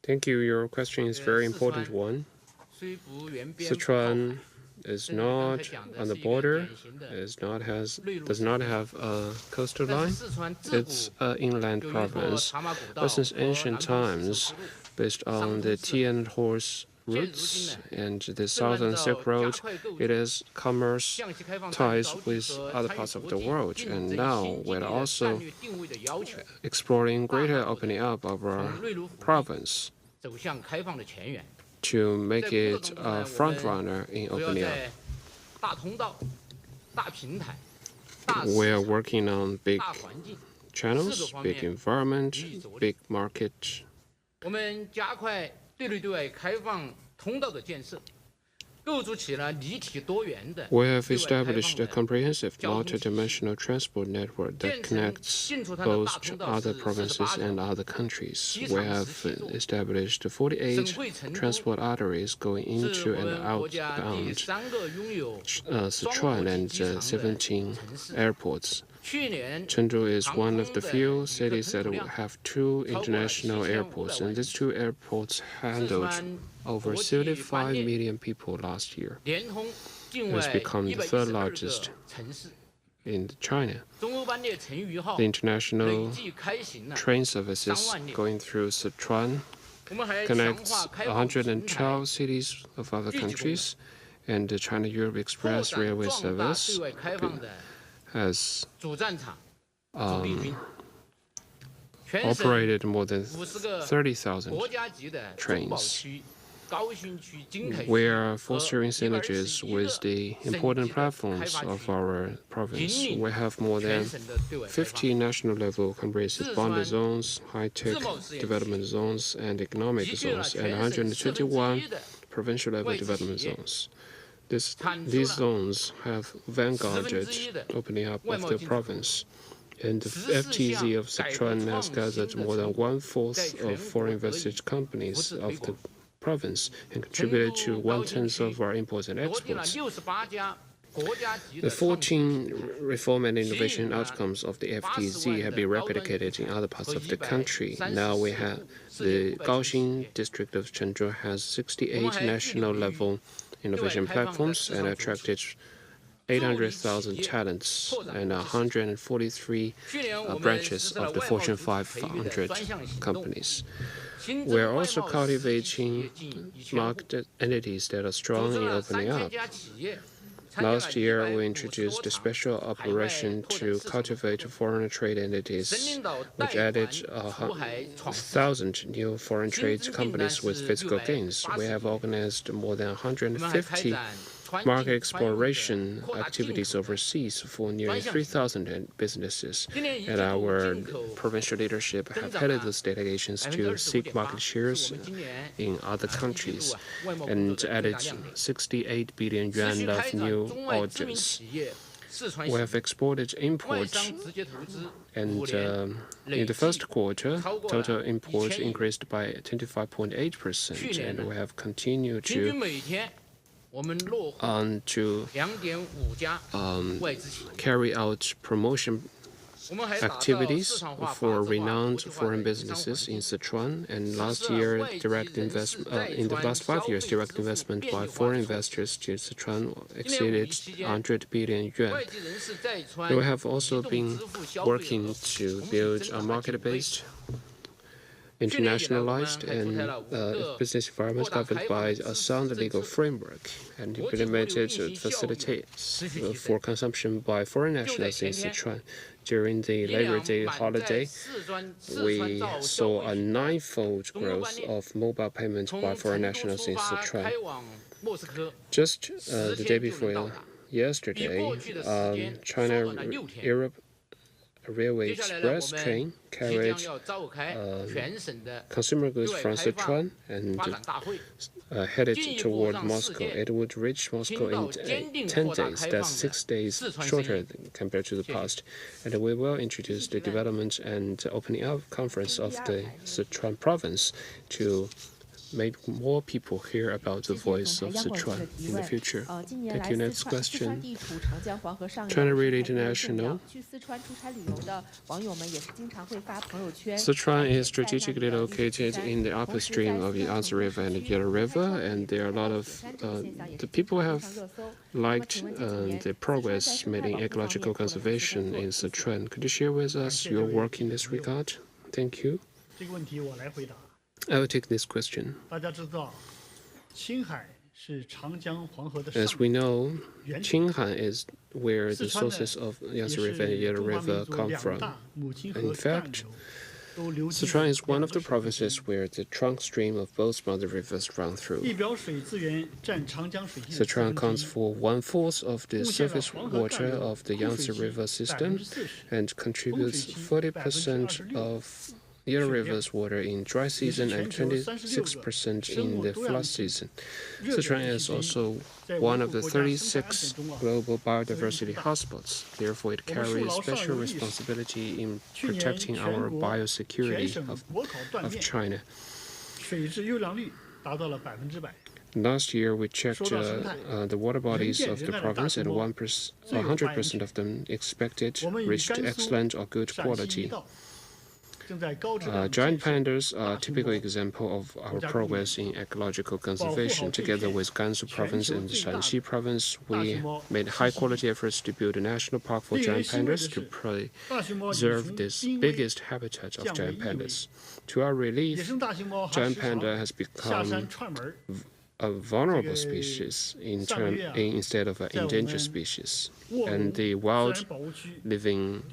[SPEAKER 4] Thank you. Your question is a very important one. Sichuan is not on the border, does not have a coastal line. It's an inland province. But since ancient times, based on the tea and horse routes and the Southern Silk Road, it has commerce ties with other parts of the world. And now we're also exploring greater opening up of our province to make it a front runner in opening up. We are working on big channels, big environment, big market. We have established a comprehensive multidimensional transport network that connects both other provinces and other countries. We have established 48 transport arteries going into and outbound Sichuan and 17 airports. Chengdu is one of the few cities that have 2 international airports, and these 2 airports handled over 35 million people last year. It has become the 3rd largest in China. The international train services going through Sichuan connects 112 cities of other countries, and the China-Europe Express railway service has operated more than 30,000 trains. We are fostering synergies with the important platforms of our province. We have more than 50 national-level comprehensive boundary zones, high-tech development zones, and economic zones, and 121 provincial-level development zones. These zones have vanguarded opening up of the province. And the FTZ of Sichuan has gathered more than 1/4 of foreign invested companies of the province and contributed to 1/10 of our imports and exports. The 14 reform and innovation outcomes of the FTZ have been replicated in other parts of the country. Now we have the Kaohsiung district of Chengdu has 68 national-level innovation platforms and attracted 800,000 talents and 143 branches of the Fortune 500 companies. We are also cultivating market entities that are strong in opening up. Last year, we introduced a special operation to cultivate foreign trade entities, which added 1,000 new foreign trade companies with physical gains. We have organized more than 150 market exploration activities overseas for nearly 3,000 businesses, and our provincial leadership have headed those delegations to seek market shares in other countries and added 68 billion yuan of new orders. We have exported imports, and in the first quarter, total imports increased by 25.8%, and we have continued to carry out promotion activities for renowned foreign businesses in Sichuan, and last year, in the last 5 years, direct investment by foreign investors to Sichuan exceeded 100 billion yuan. We have also been working to build a market-based, internationalized and business environment governed by a sound legal framework and implemented facilities for consumption by foreign nationals in Sichuan. During the Labor Day holiday, we saw a 9-fold growth of mobile payments by foreign nationals in Sichuan. Just the day before yesterday, China-Europe Railway Express train carried consumer goods from Sichuan and headed toward Moscow. It would reach Moscow in 10 days. That's 6 days shorter compared to the past. And we will introduce the development and opening up conference of the Sichuan Province to make more people hear about the voice of Sichuan in the future. Thank you. Next question. China Real International. Sichuan is strategically located in the upstream of the Yangtze River and the Yellow River, and there are a lot of the people have liked the progress made in ecological conservation in Sichuan. Could you share with us your work in this regard? Thank you. I will take this question. As we know, Qinghan is where the sources of Yangtze River and Yellow River come from. In fact, Sichuan is one of the provinces where the trunk stream of both mother rivers run through. Sichuan accounts for 1/4 of the surface water of the Yangtze River system and contributes 40% of Yellow River's water in dry season and 26% in the flood season. Sichuan is also one of the 36 global biodiversity hotspots. Therefore, it carries special responsibility in protecting our biosecurity of China. Last year, we checked the water bodies of the province, and 100% of them reached excellent or good quality. Giant pandas are a typical example of our progress in ecological conservation. Together with Gansu Province and Shanxi Province, we made high-quality efforts to build a national park for giant pandas to preserve this biggest habitat of giant pandas. To our relief, giant panda has become a vulnerable species instead of an endangered species, and the wild living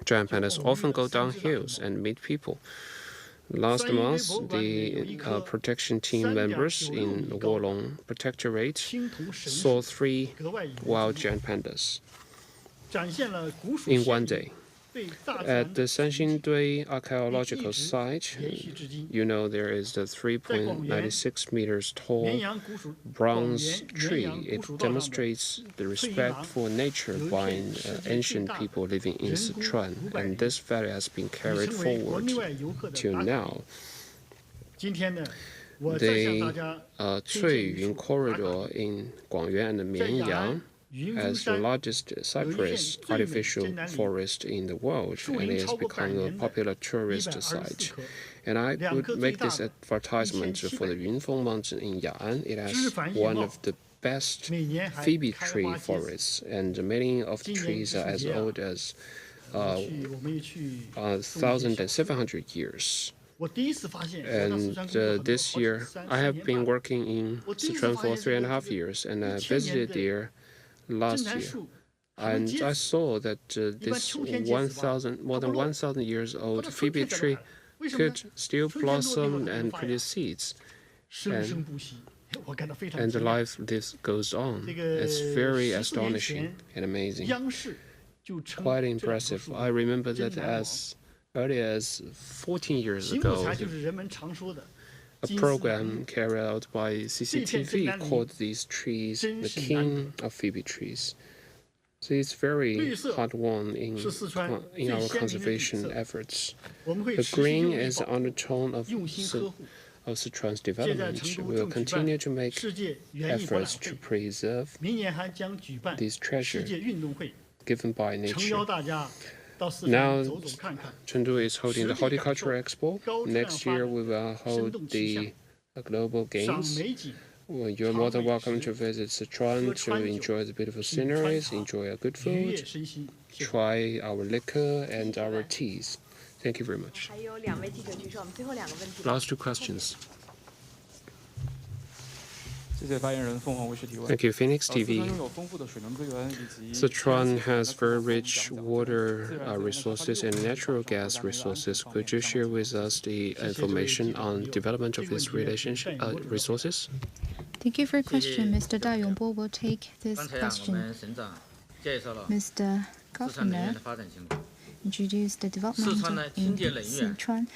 [SPEAKER 4] giant pandas often go down hills and meet people. Last month, the protection team members in the Wolong Protectorate saw 3 wild giant pandas in one day. At the Sanxingdui archaeological site, you know there is the 3.96 meters tall bronze tree. It demonstrates the respect for nature by ancient people living in Sichuan, and this value has been carried forward till now. The Cuiyun corridor in Guangyuan and Mianyang as the largest cypress artificial forest in the world, and it has become a popular tourist site. And I would make this advertisement for the Yunfeng Mountain in Ya'an. It has one of the best phoebe tree forests, and many of the trees are as old as 1,700 years. And this year, I have been working in Sichuan for 3.5 years, and I visited there last year, and I saw that this more than 1,000 years old phoebe tree could still blossom and produce seeds, and the life goes on. It's very astonishing and amazing, quite impressive. I remember that as early as 14 years ago, a program carried out by CCTV called these trees the king of phoebe trees. So it's very hard-won in our conservation efforts. The green is the undertone of Sichuan's development. We will continue to make efforts to preserve these treasures. given by
[SPEAKER 3] 诚
[SPEAKER 4] nature.
[SPEAKER 3] 邀大家到四
[SPEAKER 4] Now,
[SPEAKER 3] 川走走看看。
[SPEAKER 4] Chengdu is holding the
[SPEAKER 3] 实地感受
[SPEAKER 4] Horticulture Expo.
[SPEAKER 3] 高质量
[SPEAKER 4] Next
[SPEAKER 3] 发
[SPEAKER 4] year,
[SPEAKER 3] 展
[SPEAKER 4] we will
[SPEAKER 3] 生
[SPEAKER 4] hold
[SPEAKER 3] 动气象
[SPEAKER 4] the Global
[SPEAKER 3] 赏
[SPEAKER 4] Games.
[SPEAKER 3] 美景
[SPEAKER 4] Well, you're more than welcome to visit Sichuan to enjoy the beautiful sceneries, enjoy our good
[SPEAKER 3] 愉悦
[SPEAKER 4] food,
[SPEAKER 3] 身心。谢谢
[SPEAKER 4] try our liquor and our teas. Thank you very much.
[SPEAKER 1] 还有2位记者举手，我们最后2个问题。
[SPEAKER 4] Last 2 questions.
[SPEAKER 7] 谢谢发言人凤凰卫视提问。
[SPEAKER 4] Thank you, Phoenix
[SPEAKER 7] 四川
[SPEAKER 4] TV.
[SPEAKER 7] 拥有丰富的水能资源以及
[SPEAKER 4] Sichuan has very rich water resources and natural gas resources. Could you share with us the information on development of these resources?
[SPEAKER 2] Thank you for your question. Mr. Da Yongbo will take this
[SPEAKER 9] 刚才我
[SPEAKER 2] question.
[SPEAKER 9] 们省长介绍了
[SPEAKER 2] Mr.
[SPEAKER 9] 四川能源
[SPEAKER 2] Governor
[SPEAKER 9] 的发展情况。
[SPEAKER 2] introduced the
[SPEAKER 9] 四
[SPEAKER 2] development
[SPEAKER 9] 川呢，
[SPEAKER 2] in
[SPEAKER 9] 清洁能源
[SPEAKER 2] Sichuan.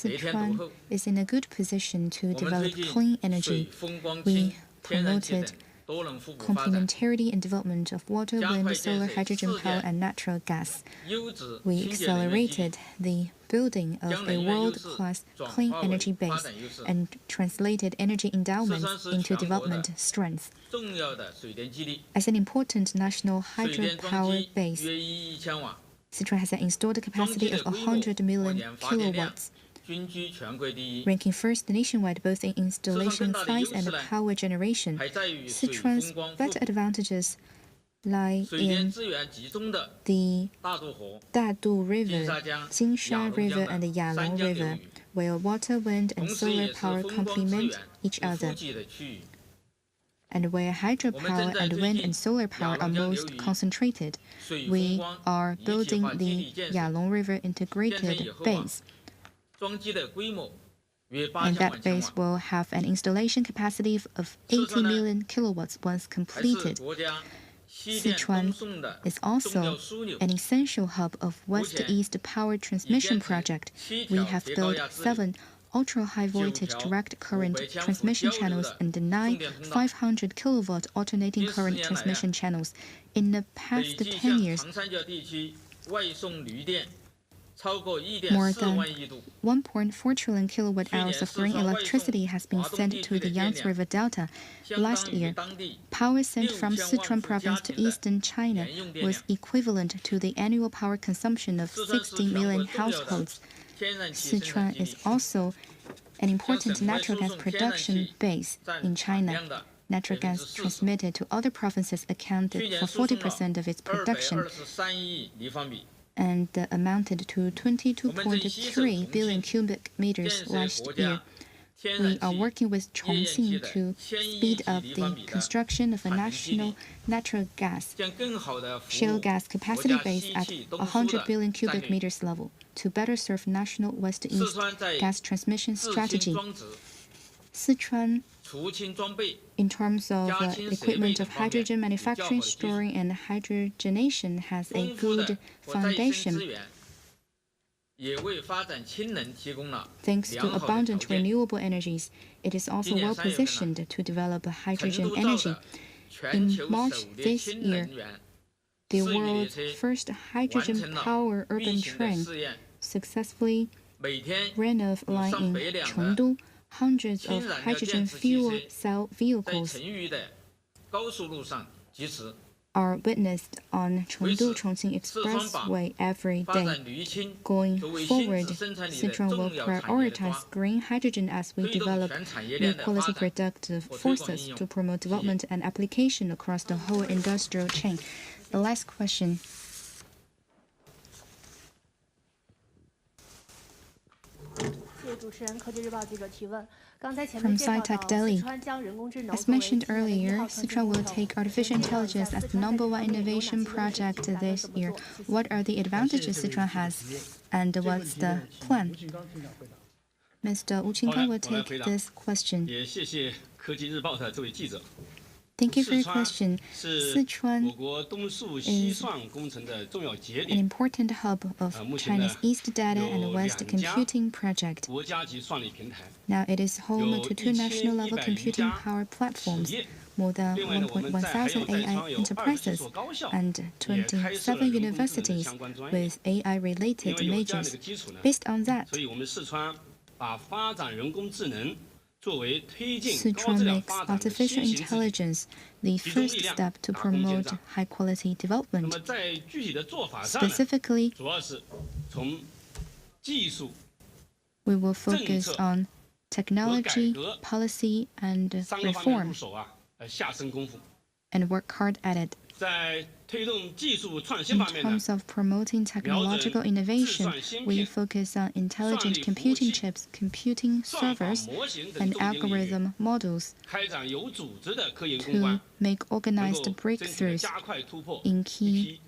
[SPEAKER 9] 得天独
[SPEAKER 2] Sichuan
[SPEAKER 9] 厚。
[SPEAKER 2] is in a good position to
[SPEAKER 9] 我们
[SPEAKER 2] develop
[SPEAKER 9] 推
[SPEAKER 2] clean
[SPEAKER 9] 进
[SPEAKER 2] energy.
[SPEAKER 9] 水、风、光、
[SPEAKER 2] We
[SPEAKER 9] 氢、天然气
[SPEAKER 2] promoted
[SPEAKER 9] 等多能互补发展，
[SPEAKER 2] complementarity and development of water,
[SPEAKER 9] 加
[SPEAKER 2] wind,
[SPEAKER 9] 快建
[SPEAKER 2] solar,
[SPEAKER 9] 设
[SPEAKER 2] hydrogen
[SPEAKER 9] 世
[SPEAKER 2] power,
[SPEAKER 9] 界
[SPEAKER 2] and natural gas.
[SPEAKER 9] 优质
[SPEAKER 2] We
[SPEAKER 9] 清洁能源基地
[SPEAKER 2] accelerated the building of
[SPEAKER 9] 将
[SPEAKER 2] a
[SPEAKER 9] 能源优势
[SPEAKER 2] world-class
[SPEAKER 9] 转
[SPEAKER 2] clean
[SPEAKER 9] 化为
[SPEAKER 2] energy
[SPEAKER 9] 发
[SPEAKER 2] base
[SPEAKER 9] 展优势，
[SPEAKER 2] and translated energy endowments
[SPEAKER 9] 四川是
[SPEAKER 2] into
[SPEAKER 9] 全国的
[SPEAKER 2] development strength.
[SPEAKER 9] 重要的水电基地，
[SPEAKER 2] As an important national
[SPEAKER 9] 水电装
[SPEAKER 2] hydropower
[SPEAKER 9] 机
[SPEAKER 2] base,
[SPEAKER 9] 约1000瓦，
[SPEAKER 2] Sichuan has an installed
[SPEAKER 9] 装机
[SPEAKER 2] capacity
[SPEAKER 9] 的
[SPEAKER 2] of
[SPEAKER 9] 规模
[SPEAKER 2] 100 million
[SPEAKER 9] 年发电量
[SPEAKER 2] kilowatts,
[SPEAKER 9] 均居全国第一。
[SPEAKER 2] ranking first nationwide both in installation
[SPEAKER 9] 四川更大的
[SPEAKER 2] size
[SPEAKER 9] 优
[SPEAKER 2] and
[SPEAKER 9] 势呢，
[SPEAKER 2] power generation.
[SPEAKER 9] 还在于水
[SPEAKER 2] Sichuan's
[SPEAKER 9] 风光
[SPEAKER 2] better advantages lie
[SPEAKER 9] 水电
[SPEAKER 2] in
[SPEAKER 9] 资源集中的
[SPEAKER 2] the
[SPEAKER 9] 大渡河、
[SPEAKER 2] Dadu
[SPEAKER 9] 金
[SPEAKER 2] River,
[SPEAKER 9] 沙江、
[SPEAKER 2] Jinsha
[SPEAKER 9] 雅龙
[SPEAKER 2] River,
[SPEAKER 9] 江
[SPEAKER 2] and the
[SPEAKER 9] 的三
[SPEAKER 2] Yalong
[SPEAKER 9] 江流
[SPEAKER 2] River,
[SPEAKER 9] 域，
[SPEAKER 2] where water, wind, and
[SPEAKER 9] 同时
[SPEAKER 2] solar
[SPEAKER 9] 也是
[SPEAKER 2] power
[SPEAKER 9] 风光资
[SPEAKER 2] complement
[SPEAKER 9] 源
[SPEAKER 2] each
[SPEAKER 9] 最
[SPEAKER 2] other,
[SPEAKER 9] 富集的区域。
[SPEAKER 2] and where
[SPEAKER 9] 我们
[SPEAKER 2] hydropower
[SPEAKER 9] 正在
[SPEAKER 2] and
[SPEAKER 9] 推
[SPEAKER 2] wind
[SPEAKER 9] 进
[SPEAKER 2] and solar power are
[SPEAKER 9] 雅龙江
[SPEAKER 2] most
[SPEAKER 9] 流域
[SPEAKER 2] concentrated.
[SPEAKER 9] 水风
[SPEAKER 2] We
[SPEAKER 9] 光
[SPEAKER 2] are
[SPEAKER 9] 一体
[SPEAKER 2] building
[SPEAKER 9] 化基地
[SPEAKER 2] the
[SPEAKER 9] 建设，
[SPEAKER 2] Yalong River
[SPEAKER 9] 建成以
[SPEAKER 2] integrated
[SPEAKER 9] 后啊，
[SPEAKER 2] base,
[SPEAKER 9] 装机的规模约
[SPEAKER 2] and
[SPEAKER 9] 8000
[SPEAKER 2] that
[SPEAKER 9] 万千
[SPEAKER 2] base
[SPEAKER 9] 瓦，
[SPEAKER 2] will have an installation capacity of 80 million kilowatts once
[SPEAKER 9] 还是
[SPEAKER 2] completed.
[SPEAKER 9] 国家西电
[SPEAKER 2] Sichuan
[SPEAKER 9] 东送的
[SPEAKER 2] is
[SPEAKER 9] 重要
[SPEAKER 2] also
[SPEAKER 9] 枢纽。
[SPEAKER 2] an essential hub of West-East power transmission project. We have built 7 ultra-high voltage direct current transmission channels and 9 500 kilovolt alternating current transmission channels. In the
[SPEAKER 9] 北
[SPEAKER 2] past
[SPEAKER 9] 极
[SPEAKER 2] 10
[SPEAKER 9] 向
[SPEAKER 2] years,
[SPEAKER 9] 长三角地区外送绿电超过
[SPEAKER 2] more
[SPEAKER 9] 1.4
[SPEAKER 2] than
[SPEAKER 9] 万亿度，
[SPEAKER 2] 1.4 trillion kilowatt hours of green electricity has been sent to the Yangtze River Delta.
[SPEAKER 9] 相
[SPEAKER 2] Last
[SPEAKER 9] 当于
[SPEAKER 2] year,
[SPEAKER 9] 当地
[SPEAKER 2] power sent from
[SPEAKER 9] 6000
[SPEAKER 2] Sichuan
[SPEAKER 9] 万户
[SPEAKER 2] Province
[SPEAKER 9] 家
[SPEAKER 2] to
[SPEAKER 9] 庭的
[SPEAKER 2] eastern China
[SPEAKER 9] 年用电
[SPEAKER 2] was
[SPEAKER 9] 量。
[SPEAKER 2] equivalent to the annual power consumption of
[SPEAKER 9] 四川是
[SPEAKER 2] 60
[SPEAKER 9] 全国
[SPEAKER 2] million
[SPEAKER 9] 重要的
[SPEAKER 2] households.
[SPEAKER 9] 天然气生产
[SPEAKER 2] Sichuan
[SPEAKER 9] 基
[SPEAKER 2] is
[SPEAKER 9] 地，
[SPEAKER 2] also an important
[SPEAKER 9] 向省外
[SPEAKER 2] natural
[SPEAKER 9] 输
[SPEAKER 2] gas
[SPEAKER 9] 送天然
[SPEAKER 2] production
[SPEAKER 9] 气
[SPEAKER 2] base
[SPEAKER 9] 占
[SPEAKER 2] in
[SPEAKER 9] 产
[SPEAKER 2] China.
[SPEAKER 9] 量的
[SPEAKER 2] Natural gas
[SPEAKER 9] 40%。
[SPEAKER 2] transmitted to other provinces
[SPEAKER 9] 去
[SPEAKER 2] accounted
[SPEAKER 9] 年
[SPEAKER 2] for
[SPEAKER 9] 输送了
[SPEAKER 2] 40% of its production
[SPEAKER 9] 223亿立方米。
[SPEAKER 2] and amounted to 22.3 billion cubic
[SPEAKER 9] 建
[SPEAKER 2] meters
[SPEAKER 9] 设
[SPEAKER 2] last
[SPEAKER 9] 国
[SPEAKER 2] year.
[SPEAKER 9] 家天
[SPEAKER 2] We
[SPEAKER 9] 然
[SPEAKER 2] are
[SPEAKER 9] 气
[SPEAKER 2] working with
[SPEAKER 9] 天然气
[SPEAKER 2] Chongqing
[SPEAKER 9] 的
[SPEAKER 2] to
[SPEAKER 9] 1000亿
[SPEAKER 2] speed
[SPEAKER 9] 级
[SPEAKER 2] up
[SPEAKER 9] 立
[SPEAKER 2] the
[SPEAKER 9] 方米的
[SPEAKER 2] construction of a
[SPEAKER 9] 产能基地，
[SPEAKER 2] national natural gas
[SPEAKER 9] 将更好地服
[SPEAKER 2] shale
[SPEAKER 9] 务
[SPEAKER 2] gas
[SPEAKER 9] 国
[SPEAKER 2] capacity
[SPEAKER 9] 家
[SPEAKER 2] base
[SPEAKER 9] 西
[SPEAKER 2] at
[SPEAKER 9] 气东输
[SPEAKER 2] 100
[SPEAKER 9] 的
[SPEAKER 2] billion
[SPEAKER 9] 战
[SPEAKER 2] cubic
[SPEAKER 9] 略。
[SPEAKER 2] meters level to better serve national
[SPEAKER 9] 四
[SPEAKER 2] West-East
[SPEAKER 9] 川在
[SPEAKER 2] gas transmission
[SPEAKER 9] 制氢
[SPEAKER 2] strategy.
[SPEAKER 9] 装置、
[SPEAKER 2] Sichuan,
[SPEAKER 9] 除氢装备、
[SPEAKER 2] in terms of
[SPEAKER 9] 加氢设备
[SPEAKER 2] equipment
[SPEAKER 9] 等
[SPEAKER 2] of
[SPEAKER 9] 方面
[SPEAKER 2] hydrogen
[SPEAKER 9] 有较好
[SPEAKER 2] manufacturing,
[SPEAKER 9] 的基础。
[SPEAKER 2] storing, and hydrogenation has a
[SPEAKER 9] 丰富
[SPEAKER 2] good
[SPEAKER 9] 的可再生
[SPEAKER 2] foundation.
[SPEAKER 9] 资源，也为发展氢能提供了
[SPEAKER 2] Thanks to
[SPEAKER 9] 良好的条
[SPEAKER 2] abundant
[SPEAKER 9] 件。
[SPEAKER 2] renewable energies, it is also
[SPEAKER 9] 今年
[SPEAKER 2] well
[SPEAKER 9] 3月份呢，
[SPEAKER 2] positioned to develop
[SPEAKER 9] 成
[SPEAKER 2] hydrogen
[SPEAKER 9] 都造
[SPEAKER 2] energy.
[SPEAKER 9] 的全
[SPEAKER 2] In
[SPEAKER 9] 球
[SPEAKER 2] March
[SPEAKER 9] 首列
[SPEAKER 2] this
[SPEAKER 9] 氢
[SPEAKER 2] year,
[SPEAKER 9] 能源
[SPEAKER 2] the
[SPEAKER 9] 4米列
[SPEAKER 2] world's
[SPEAKER 9] 车
[SPEAKER 2] first
[SPEAKER 9] 完
[SPEAKER 2] hydrogen
[SPEAKER 9] 成了
[SPEAKER 2] power
[SPEAKER 9] 运
[SPEAKER 2] urban
[SPEAKER 9] 行的
[SPEAKER 2] train
[SPEAKER 9] 试验，
[SPEAKER 2] successfully
[SPEAKER 9] 每天
[SPEAKER 2] ran off
[SPEAKER 9] 有
[SPEAKER 2] line
[SPEAKER 9] 上
[SPEAKER 2] in
[SPEAKER 9] 百辆的
[SPEAKER 2] Chengdu. Hundreds of
[SPEAKER 9] 氢燃料
[SPEAKER 2] hydrogen
[SPEAKER 9] 电池汽
[SPEAKER 2] fuel
[SPEAKER 9] 车
[SPEAKER 2] cell
[SPEAKER 9] 在
[SPEAKER 2] vehicles
[SPEAKER 9] 成渝的高速路上疾驰，
[SPEAKER 2] are witnessed on
[SPEAKER 9] 为此，
[SPEAKER 2] Chengdu-Chongqing
[SPEAKER 9] 四川把
[SPEAKER 2] Expressway every
[SPEAKER 9] 发
[SPEAKER 2] day.
[SPEAKER 9] 展铝氢
[SPEAKER 2] Going
[SPEAKER 9] 作为新
[SPEAKER 2] forward,
[SPEAKER 9] 质生产力的
[SPEAKER 2] Sichuan will
[SPEAKER 9] 重要产业的
[SPEAKER 2] prioritize
[SPEAKER 9] 抓，
[SPEAKER 2] green hydrogen as we
[SPEAKER 9] 推动
[SPEAKER 2] develop
[SPEAKER 9] 全产业
[SPEAKER 2] new
[SPEAKER 9] 链的发
[SPEAKER 2] quality
[SPEAKER 9] 展
[SPEAKER 2] productive
[SPEAKER 9] 和推广
[SPEAKER 2] forces
[SPEAKER 9] 应用。
[SPEAKER 2] to promote
[SPEAKER 9] 谢谢。
[SPEAKER 2] development and application across the whole industrial chain. The last question.
[SPEAKER 6] 谢谢主持人。科技日报记者提问：刚才前
[SPEAKER 2] From
[SPEAKER 6] 面介绍
[SPEAKER 2] SciTech
[SPEAKER 6] 到，
[SPEAKER 2] Delhi.
[SPEAKER 6] 四川将人工智能
[SPEAKER 2] As
[SPEAKER 6] 作为
[SPEAKER 2] mentioned
[SPEAKER 6] 今年的1
[SPEAKER 2] earlier,
[SPEAKER 6] 号创新
[SPEAKER 2] Sichuan
[SPEAKER 6] 步
[SPEAKER 2] will
[SPEAKER 6] 骤。
[SPEAKER 2] take artificial
[SPEAKER 6] 请介绍一
[SPEAKER 2] intelligence
[SPEAKER 6] 下
[SPEAKER 2] as
[SPEAKER 6] 四
[SPEAKER 2] the
[SPEAKER 6] 川在
[SPEAKER 2] number
[SPEAKER 6] 这
[SPEAKER 2] one
[SPEAKER 6] 方面有哪
[SPEAKER 2] innovation
[SPEAKER 6] 些优势，
[SPEAKER 2] project
[SPEAKER 6] 大家
[SPEAKER 2] this
[SPEAKER 6] 怎么
[SPEAKER 2] year.
[SPEAKER 6] 做？谢谢。
[SPEAKER 2] What are the
[SPEAKER 3] 谢谢
[SPEAKER 2] advantages
[SPEAKER 3] 这位
[SPEAKER 2] Sichuan
[SPEAKER 3] 记者
[SPEAKER 2] has,
[SPEAKER 3] 提问。
[SPEAKER 2] and
[SPEAKER 3] 这个问
[SPEAKER 2] what's
[SPEAKER 3] 题
[SPEAKER 2] the
[SPEAKER 3] 呢，请
[SPEAKER 2] plan?
[SPEAKER 3] 吴庆刚厅长回答。
[SPEAKER 2] Mr. Wu
[SPEAKER 8] 好的，
[SPEAKER 2] Qinggang will
[SPEAKER 8] 我来
[SPEAKER 2] take
[SPEAKER 8] 回答。
[SPEAKER 2] this question.
[SPEAKER 8] 也谢谢科技日报的这位记者。
[SPEAKER 2] Thank you for
[SPEAKER 8] 四
[SPEAKER 2] your
[SPEAKER 8] 川
[SPEAKER 2] question.
[SPEAKER 8] 是
[SPEAKER 2] Sichuan
[SPEAKER 8] 我国东数西算工程的重要节
[SPEAKER 2] an
[SPEAKER 8] 点，
[SPEAKER 2] important hub of
[SPEAKER 8] 目前呢，
[SPEAKER 2] China's East Data and
[SPEAKER 8] 有
[SPEAKER 2] West
[SPEAKER 8] 2家
[SPEAKER 2] Computing Project.
[SPEAKER 8] 国家级算力平台，
[SPEAKER 2] Now it is home
[SPEAKER 8] 有
[SPEAKER 2] to 2 national level
[SPEAKER 8] 1100
[SPEAKER 2] computing
[SPEAKER 8] 家
[SPEAKER 2] power
[SPEAKER 8] 企
[SPEAKER 2] platforms,
[SPEAKER 8] 业。
[SPEAKER 2] more than
[SPEAKER 8] 另外呢，我们还有
[SPEAKER 2] 1,000
[SPEAKER 8] 在
[SPEAKER 2] AI
[SPEAKER 8] 场有20几
[SPEAKER 2] enterprises,
[SPEAKER 8] 所高校，
[SPEAKER 2] and
[SPEAKER 8] 也开设了
[SPEAKER 2] 27
[SPEAKER 8] 人工智能
[SPEAKER 2] universities
[SPEAKER 8] 相关专业。
[SPEAKER 2] with AI-related
[SPEAKER 8] 因为有这样的
[SPEAKER 2] majors.
[SPEAKER 8] 一个基础呢，
[SPEAKER 2] Based on that,
[SPEAKER 8] 所以我们四川把发展人工智能
[SPEAKER 2] Sichuan makes artificial intelligence the first step to promote high-quality development. Specifically, we will focus on technology, policy, and reform, and work hard at it. In terms of promoting technological innovation, we focus on intelligent computing chips, computing servers, and algorithm models to make organized breakthroughs in key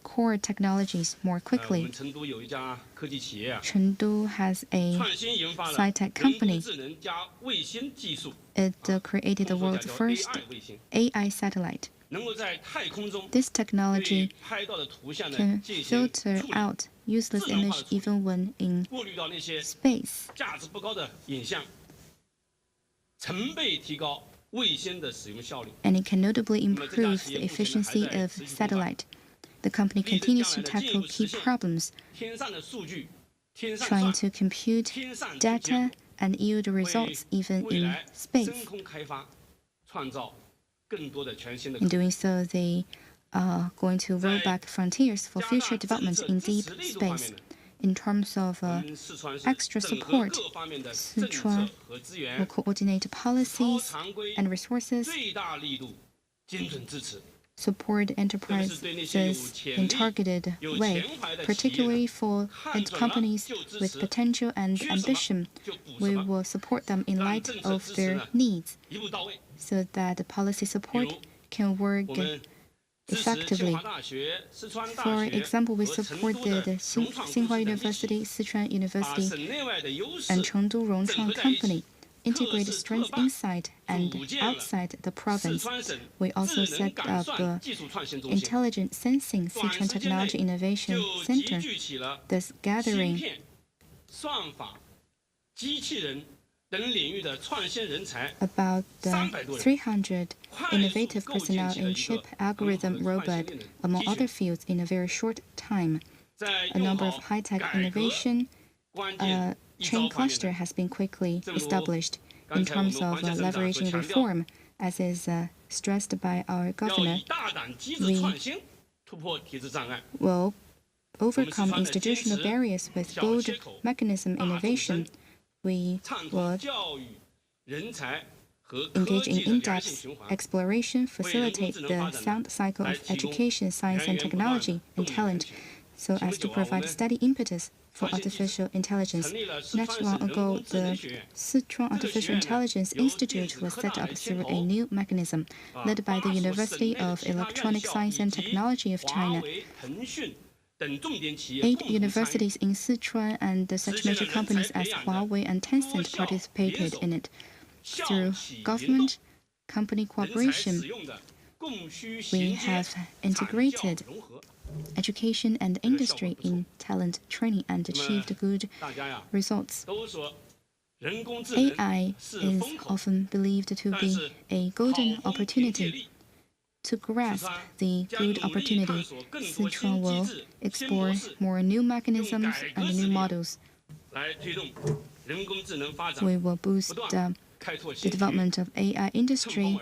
[SPEAKER 2] core technologies more quickly. Chengdu has a sci-tech company. It created the world's first AI satellite. This technology can filter out useless image even when in space. And it can notably improve the efficiency of satellite. The company continues to tackle key problems, trying to compute data and yield results even in space. In doing so, they are going to roll back frontiers for future developments in deep space. In terms of extra support, Sichuan will coordinate policies and resources, support enterprises in targeted way, particularly for companies with potential and ambition. We will support them in light of their needs, so that the policy support can work effectively. For example, we supported Tsinghua University, Sichuan University, and Chengdu Rongchuang Company integrate strengths inside and outside the province. We also set up the Intelligent Sensing Sichuan Technology Innovation Center, thus gathering about 300 innovative personnel in chip, algorithm, robot, among other fields, in a very short time. A number of high-tech innovation chain cluster has been quickly established in terms of leveraging reform, as is stressed by our governor. We will overcome institutional barriers with bold mechanism innovation. We will engage in in-depth exploration, facilitate the sound cycle of education, science and technology, and talent, so as to provide steady impetus for artificial intelligence. Not long ago, the Sichuan Artificial Intelligence Institute was set up through a new mechanism led by the University of Electronic Science and Technology of China. 8 universities in Sichuan and such major companies as Huawei and Tencent participated in it. Through government company cooperation, we have integrated education and industry in talent training and achieved good results. AI is often believed to be a golden opportunity. To grasp the good opportunity, Sichuan will explore more new mechanisms and new models. We will boost the development of AI industry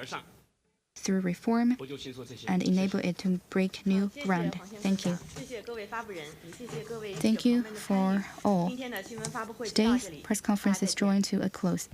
[SPEAKER 2] through reform and enable it to break new ground. Thank you. Thank you for all. Today's press conference is drawing to a close.